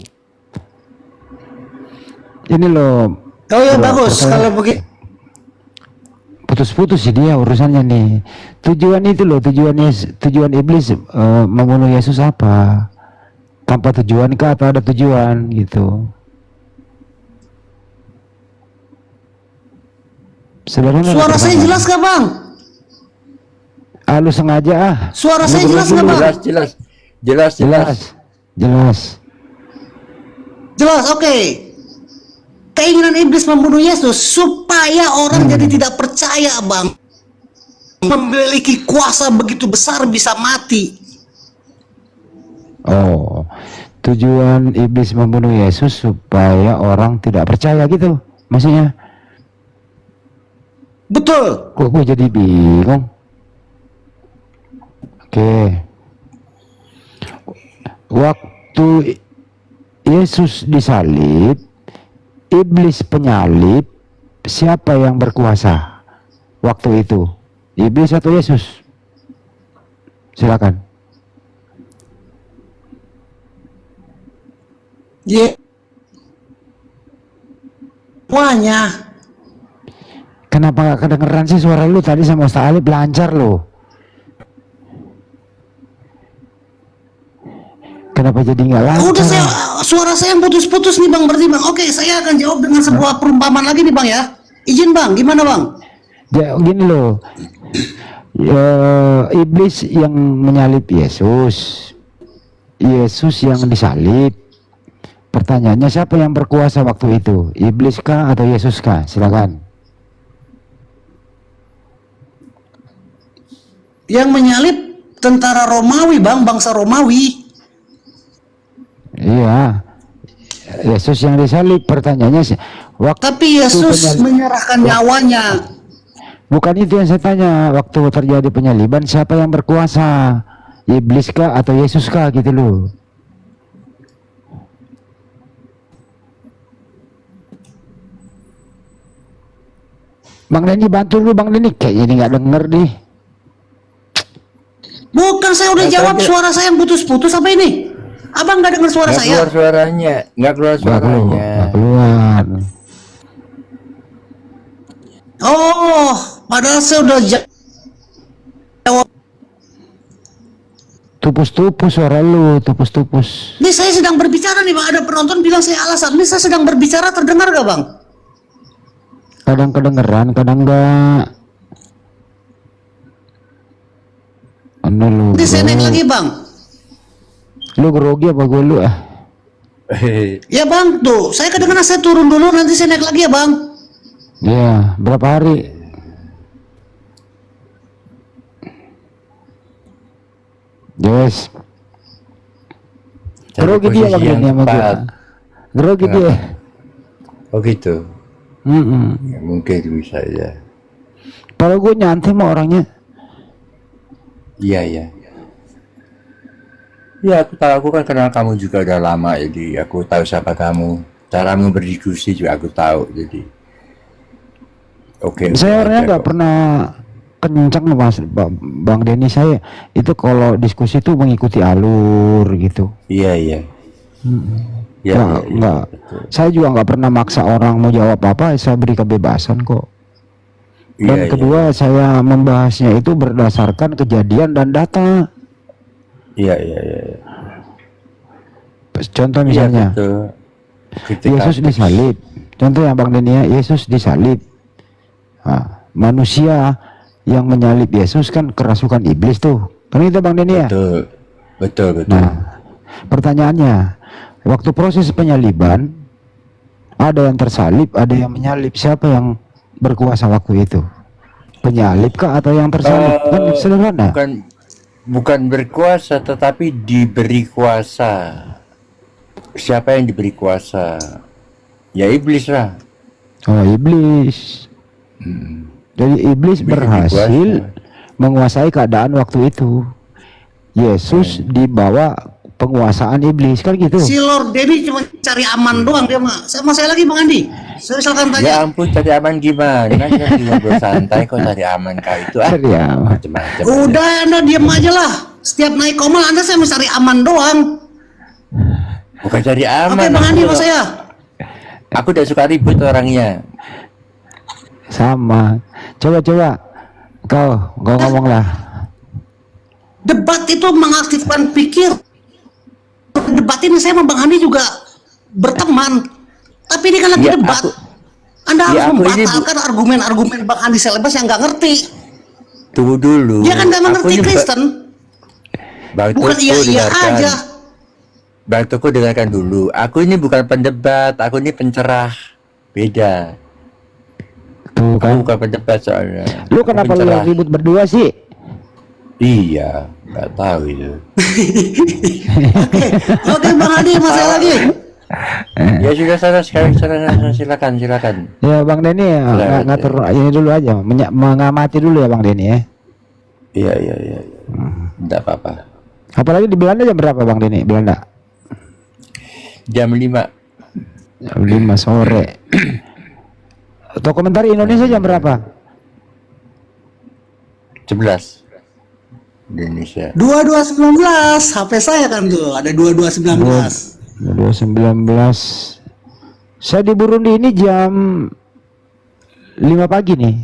Ini loh, Oh ya Bro, bagus, pertanyaan- kalau begitu. putus-putus sih dia urusannya nih. Tujuan itu loh, tujuan iblis membunuh Yesus apa? Tanpa tujuan kah atau ada tujuan gitu? Sederhana. Suara saya jelas gak bang? Ah, lu sengaja ah. Suara Lu saya jelas gak bang? Jelas. Jelas. Oke. Keinginan iblis membunuh Yesus supaya orang jadi tidak percaya bang. Memiliki kuasa begitu besar bisa mati. Oh, tujuan iblis membunuh Yesus supaya orang tidak percaya gitu, maksudnya? Betul. Kok gue jadi bingung? Oke. Waktu Yesus disalib, iblis penyalib, siapa yang berkuasa waktu itu? Iblis atau Yesus? Silakan. Ya. Semuanya. Kenapa gak kedengeran sih suara lu tadi sama Ustaz Alif lancar lo? Kenapa jadi nggak lancar? Udah suara saya yang putus-putus nih bang, berarti bang. Oke, saya akan jawab dengan sebuah perumpamaan lagi nih bang ya. Izin bang, gimana bang? Ya, gini loh. Iblis yang menyalib Yesus. Yesus yang disalib. Pertanyaannya siapa yang berkuasa waktu itu? Iblis kah atau Yesus kah? Silakan. Yang menyalib tentara Romawi bang, bangsa Romawi. Iya. Yesus yang disalib. Pertanyaannya waktu Tapi Yesus menyerahkan nyawanya. bukan itu yang saya tanya. Waktu terjadi penyaliban siapa yang berkuasa? Iblis kah atau Yesus kah gitu loh. Bang Denny bantu dulu Bang Denny, kayaknya ini nggak denger nih. Bukan, saya udah jawab, suara saya yang putus-putus apa ini? Abang nggak dengar suara Nggak saya? keluar suaranya, nggak keluar suaranya. Nggak keluar. Oh, padahal saya udah jawab. Tupus-tupus suara lu, tupus-tupus. Ini saya sedang berbicara nih bang, ada penonton bilang saya alasan. Ini saya sedang berbicara, terdengar gak bang? Kadang kedengeran, kadang enggak. Anu lu. Nanti saya naik bro. lagi bang. Lu grogi apa gue lu ah? Ya bang, tuh saya kedengeran, saya turun dulu, nanti saya naik lagi ya bang. Iya, berapa hari? Yes. Cari Grogi dia posisi Bang yang Denny sama gue. tepat. Grogi dia. Oh gitu. Ya, mungkin bisa ya. Kalau gue nyantai mah orangnya. Iya. Ya aku tahu, aku kan kenal kamu juga udah lama, jadi aku tahu siapa kamu. Caramu berdiskusi juga aku tahu, jadi. Oke. Saya orangnya aja nggak kok. pernah kencang Mas Bang Denny. Saya itu kalau diskusi tuh mengikuti alur gitu. Iya. Nggak. Betul. Saya juga nggak pernah maksa orang mau jawab apa. Saya beri kebebasan kok. Dan Iya, kedua saya membahasnya itu berdasarkan kejadian dan data. Iya. Contoh Iya, misalnya betul. Ketika Yesus disalib. Contoh ya Bang Denny ya, Yesus disalib. Nah, manusia yang menyalib Yesus kan kerasukan iblis tuh. Kan itu Bang Denny ya? Betul. Nah, pertanyaannya, waktu proses penyaliban ada yang tersalib, ada yang menyalib. Siapa yang berkuasa waktu itu? Penyalib kah atau yang tersalib? Kan sederhana. bukan berkuasa tetapi diberi kuasa. Siapa yang diberi kuasa? Ya iblis lah. Oh, iblis. Jadi iblis Iblis berhasil dikuasai. menguasai keadaan waktu itu. Yesus di bawah penguasaan iblis kan gitu. Si Lord Denny cuma cari aman doang dia mah. Sama saya lagi Bang Andi. Saya misalkan Ya tanya, ampun, cari aman gimana? Kan lagi ngobrol santai kok cari aman kali itu. Cari aman. Macam-macam. udah Anda diam aja lah. Setiap naik komal Anda saya mencari aman doang. Bukan cari aman. Oke Bang Andi aku- sama saya. Aku udah suka ribut orangnya. Sama. Coba kau ngomong lah. Debat itu mengaktifkan pikir. Debat ini saya sama Bang Andi juga berteman. Tapi ini kan lagi Ya, debat. aku- Anda harus aku ini membatalkan argumen-argumen Bang Andi Selebas yang nggak ngerti. Tunggu dulu. Dia kan nggak Aku mengerti ini Kristen. Bang Bukan Tuku, iya-iya dengarkan. aja. Bang Tuku, dengarkan dulu. Aku ini bukan pendebat, aku ini pencerah. Beda. Tuh Aku kan. bukan pendebat soalnya. Lu Aku kenapa lu pencerah. ribut berdua sih? Iya, nggak tahu itu. Oke Bang Andi sama saya lagi. Ya sudah sana sekarang silakan. Ya Bang Denny ya, Silakan, ngatur ini dulu aja, mengamati dulu ya Bang Denny ya. Iya. Nggak apa-apa. Apalagi di Belanda jam berapa Bang Denny? Belanda Jam 5. jam 5 sore. Atau komentar Indonesia jam berapa? 11. Indonesia. 2219 HP saya kan tuh ada 2219. 219. Saya di Burundi ini jam 5 pagi nih.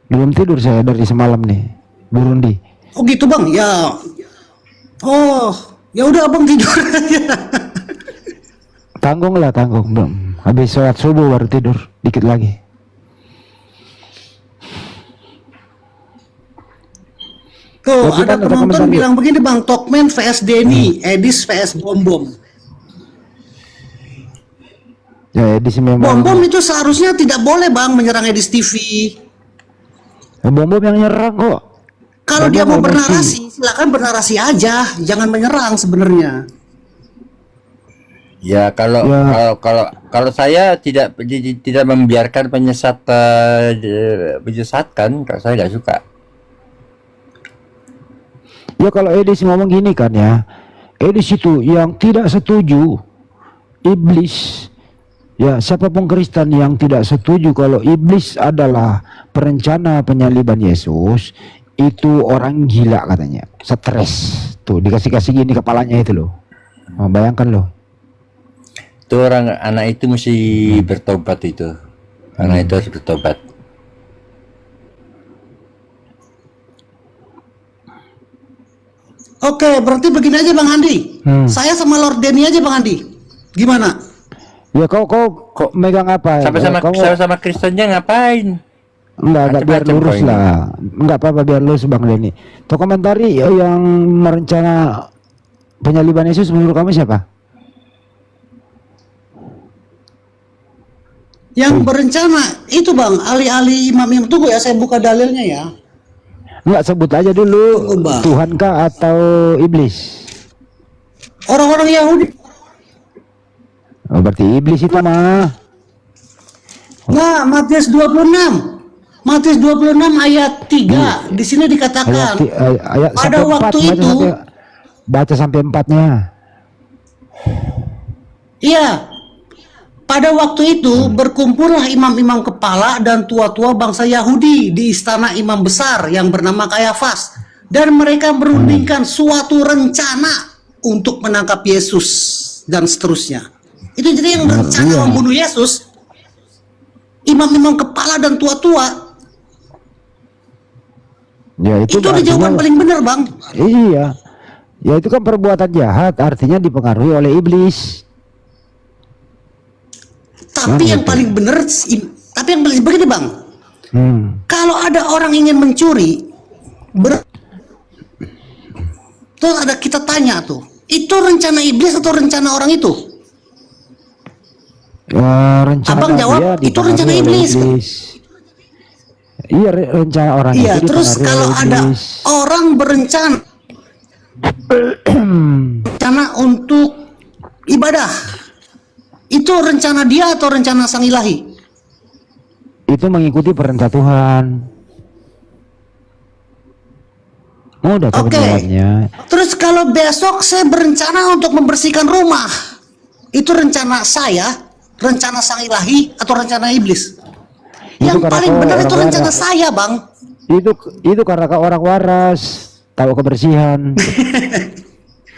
Belum tidur saya dari semalam nih, Burundi. Oh gitu Bang ya. Oh ya udah Abang tidur aja. Tanggung belum. Habis sholat subuh baru tidur, dikit lagi. Tuh Ya, ada gimana, penonton komentar bilang begini Bang, Tokman vs Denny, Edis vs Bom. Ya di sini memang. Bom itu seharusnya tidak boleh Bang menyerang Edis TV. Bom yang nyerang kok. Kalau Bom dia mau emosi. bernarasi, silakan bernarasi aja, jangan menyerang sebenarnya. Ya kalau Ya. kalau saya tidak membiarkan menyesatkan, kalau saya nggak suka. Ya kalau Edis ngomong gini kan ya, Edis itu yang tidak setuju iblis. Ya siapapun Kristen yang tidak setuju kalau iblis adalah perencana penyaliban Yesus, itu orang gila katanya, stres. Tuh dikasih gini kepalanya itu loh. Oh, bayangkan loh. Itu anak itu mesti bertobat itu. Anak itu harus bertobat. Oke, berarti begini aja Bang Andi. Saya sama Lord Denny aja Bang Andi. Gimana? Ya kau megang apa? Sama Kristennya ngapain? Enggak biar Macam-macam lurus poinnya. lah. Enggak apa-apa biar lurus Bang Denny. Tuh komentari yang merencana penyaliban Yesus menurut kamu siapa? Yang berencana itu Bang, alih-alih imam-imam. Tunggu ya, saya buka dalilnya ya. Enggak, sebut aja dulu. Tunggu, Bang. Tuhan kah atau iblis? Orang-orang Yahudi. Oh, berarti iblis itu mah. Nah, Matius 26. Matius 26 ayat 3. Di sini dikatakan Ayat pada sampai waktu 4, itu baca sampai 4-nya. iya. Pada waktu itu berkumpullah imam-imam kepala dan tua-tua bangsa Yahudi di istana imam besar yang bernama Kayafas, dan mereka merundingkan suatu rencana untuk menangkap Yesus dan seterusnya. Itu jadi yang berencana membunuh Yesus, imam-imam kepala dan tua-tua. Ya Itu udah jawaban paling benar Bang. Iya. Ya itu kan perbuatan jahat, artinya dipengaruhi oleh iblis. Tapi yang paling benar, begini Bang. Kalau ada orang ingin mencuri, terus ada kita tanya tuh, itu rencana iblis atau rencana orang itu? Ya, rencana Abang jawab, dia itu dipengaruhi rencana oleh iblis. Iya, rencana orang Iya, itu terus dipengaruhi kalau oleh ada iblis. orang rencana untuk ibadah, itu rencana dia atau rencana sang ilahi? Itu mengikuti perintah Tuhan. Mudah tuh Oke. penjelasannya. Terus kalau besok saya berencana untuk membersihkan rumah, itu rencana saya, rencana sang ilahi, atau rencana iblis? Itu Yang karena paling kau benar orang itu rencana waras. saya, Bang. Itu karena kau orang waras, tahu kebersihan.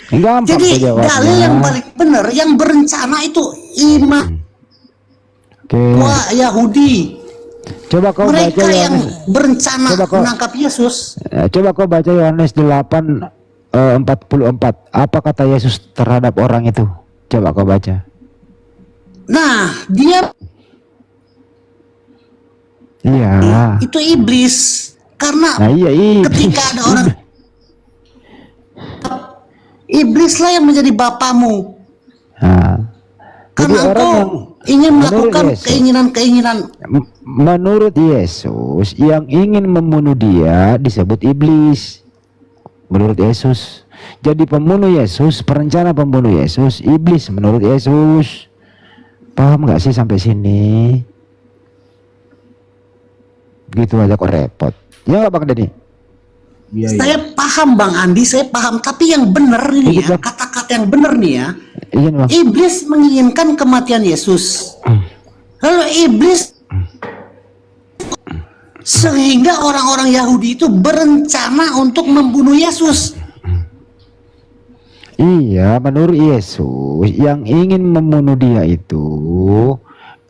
Gampang Jadi kok jawabnya. dalil yang paling benar, yang berencana itu imam Oke. Yahudi. Coba kau baca Mereka yang Yohanes. berencana Coba kau- menangkap Yesus. Coba kau baca Yohanes 8:44. Apa kata Yesus terhadap orang itu? Coba kau baca. Nah, dia Iya. itu iblis. Karena Nah iya iblis. ketika ada orang iblislah yang menjadi bapamu. Nah, jadi Karena orang engkau yang ingin menurut melakukan Yesus. keinginan-keinginan. Menurut Yesus, yang ingin membunuh dia disebut iblis. Menurut Yesus. Jadi pembunuh Yesus, perencana pembunuh Yesus, iblis menurut Yesus. Paham nggak sih sampai sini? Gitu aja kok repot. Ya nggak Bang Denny? Saya paham Bang Andi, saya paham. Tapi yang benar ini Iya, ya, Bang. kata-kata yang benar nih ya. Iya Bang. Iblis menginginkan kematian Yesus. Lalu iblis sehingga orang-orang Yahudi itu berencana untuk membunuh Yesus. Iya, menurut Yesus yang ingin membunuh dia itu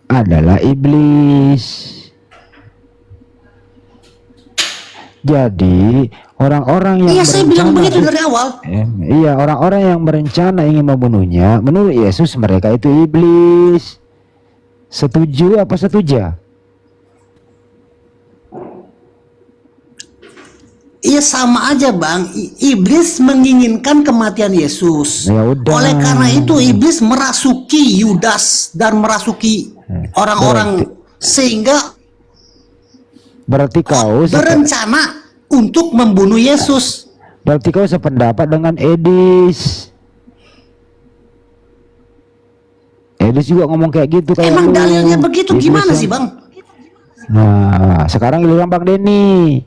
adalah iblis. Jadi orang-orang yang Iya, saya bilang begitu berencana- dari awal. Iya, orang-orang yang berencana ingin membunuhnya, menurut Yesus mereka itu iblis. Setuju apa setuju? Iya sama aja Bang. Iblis menginginkan kematian Yesus. Ya udah. Oleh karena itu iblis merasuki Yudas dan merasuki orang-orang sehingga Berarti kau berencana untuk membunuh Yesus. berarti kau sependapat dengan Edis. Edis juga ngomong kayak gitu kayak Emang lu. dalilnya begitu Iblis gimana yang- sih Bang? Nah, sekarang giliran Bang Denny.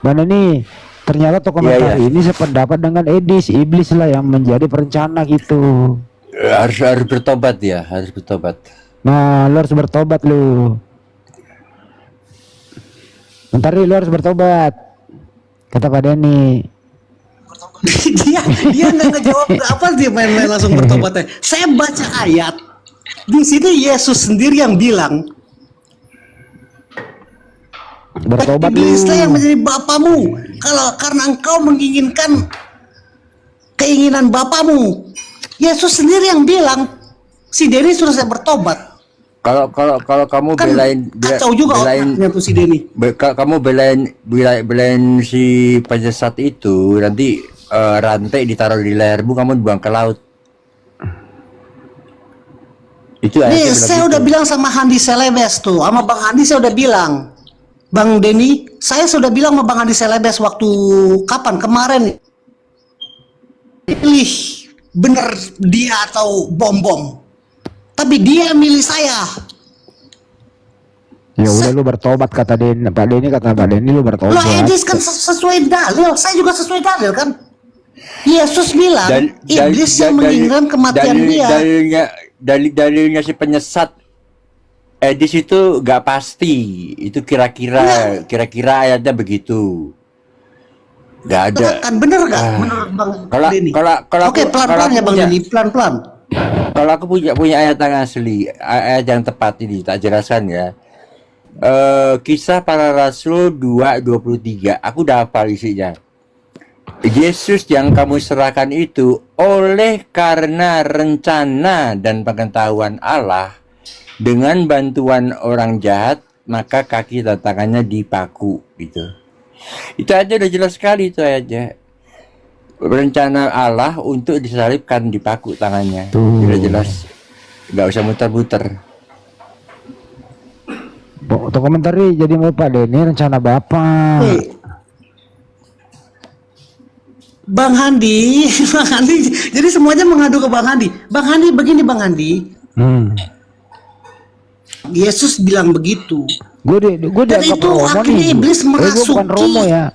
Bang Denny, ternyata tokoh komentar ini sependapat dengan Edis. Iblis lah yang menjadi perencana gitu. Harus bertobat ya, harus bertobat. Nah, lu harus bertobat lu. Bentar nih, lu harus bertobat. Kata Pak Denny. dia nggak ngejawab apa, dia main-main langsung bertobatnya. Saya baca ayat di sini Yesus sendiri yang bilang, Bertobat lu. iblislah yang menjadi bapamu. Kalau karena engkau menginginkan keinginan bapamu. Yesus sendiri yang bilang, si Denny suruh saya bertobat. Kalau kamu Kan kacau juga otaknya tuh si Denny. kamu belain si penyesat itu, nanti rantai ditaruh di lehermu, kamu buang ke laut. Itu Nih, ayatnya saya bilang udah gitu. bilang sama Handi Selebes tuh, sama Bang Handi saya udah bilang, Bang Denny, saya sudah bilang sama Bang Handi Selebes waktu kapan kemarin, pilih bener dia atau bom-bom, tapi dia milih saya. Ya udah lu bertobat kata Denny. Pak Denny kata Pak Denny lu bertobat. Lo Edis kan sesuai dalil, saya juga sesuai dalil kan. Yesus bilang, iblis yang menginginkan kematian dia. Dalilnya si penyesat Edis itu nggak pasti, itu kira-kira ayatnya begitu, nggak ada. Kan bener gak? Menurut Bang Denny. Oke, pelan-pelan ya Bang Denny, pelan-pelan. Kalau aku punya ayat yang asli, ayat yang tepat ini tak jelaskan ya. Kisah Para Rasul 2:23, aku udah hafal isinya. Yesus yang kamu serahkan itu oleh karena rencana dan pengetahuan Allah, dengan bantuan orang jahat, maka kaki dan tangannya dipaku gitu. Itu aja udah jelas sekali, itu aja. Rencana Allah untuk disalibkan, dipaku tangannya. Udah jelas. Nggak usah muter-muter. Untuk komentari jadi mau Pak Denny rencana Bapak. Bang Handi, Bang Handi, jadi semuanya mengadu ke Bang Handi. Bang Handi begini Bang Handi, Yesus bilang begitu. Gue Dan dianggap itu Romo akhirnya nih. iblis Gue bukan merasuki. Romo ya.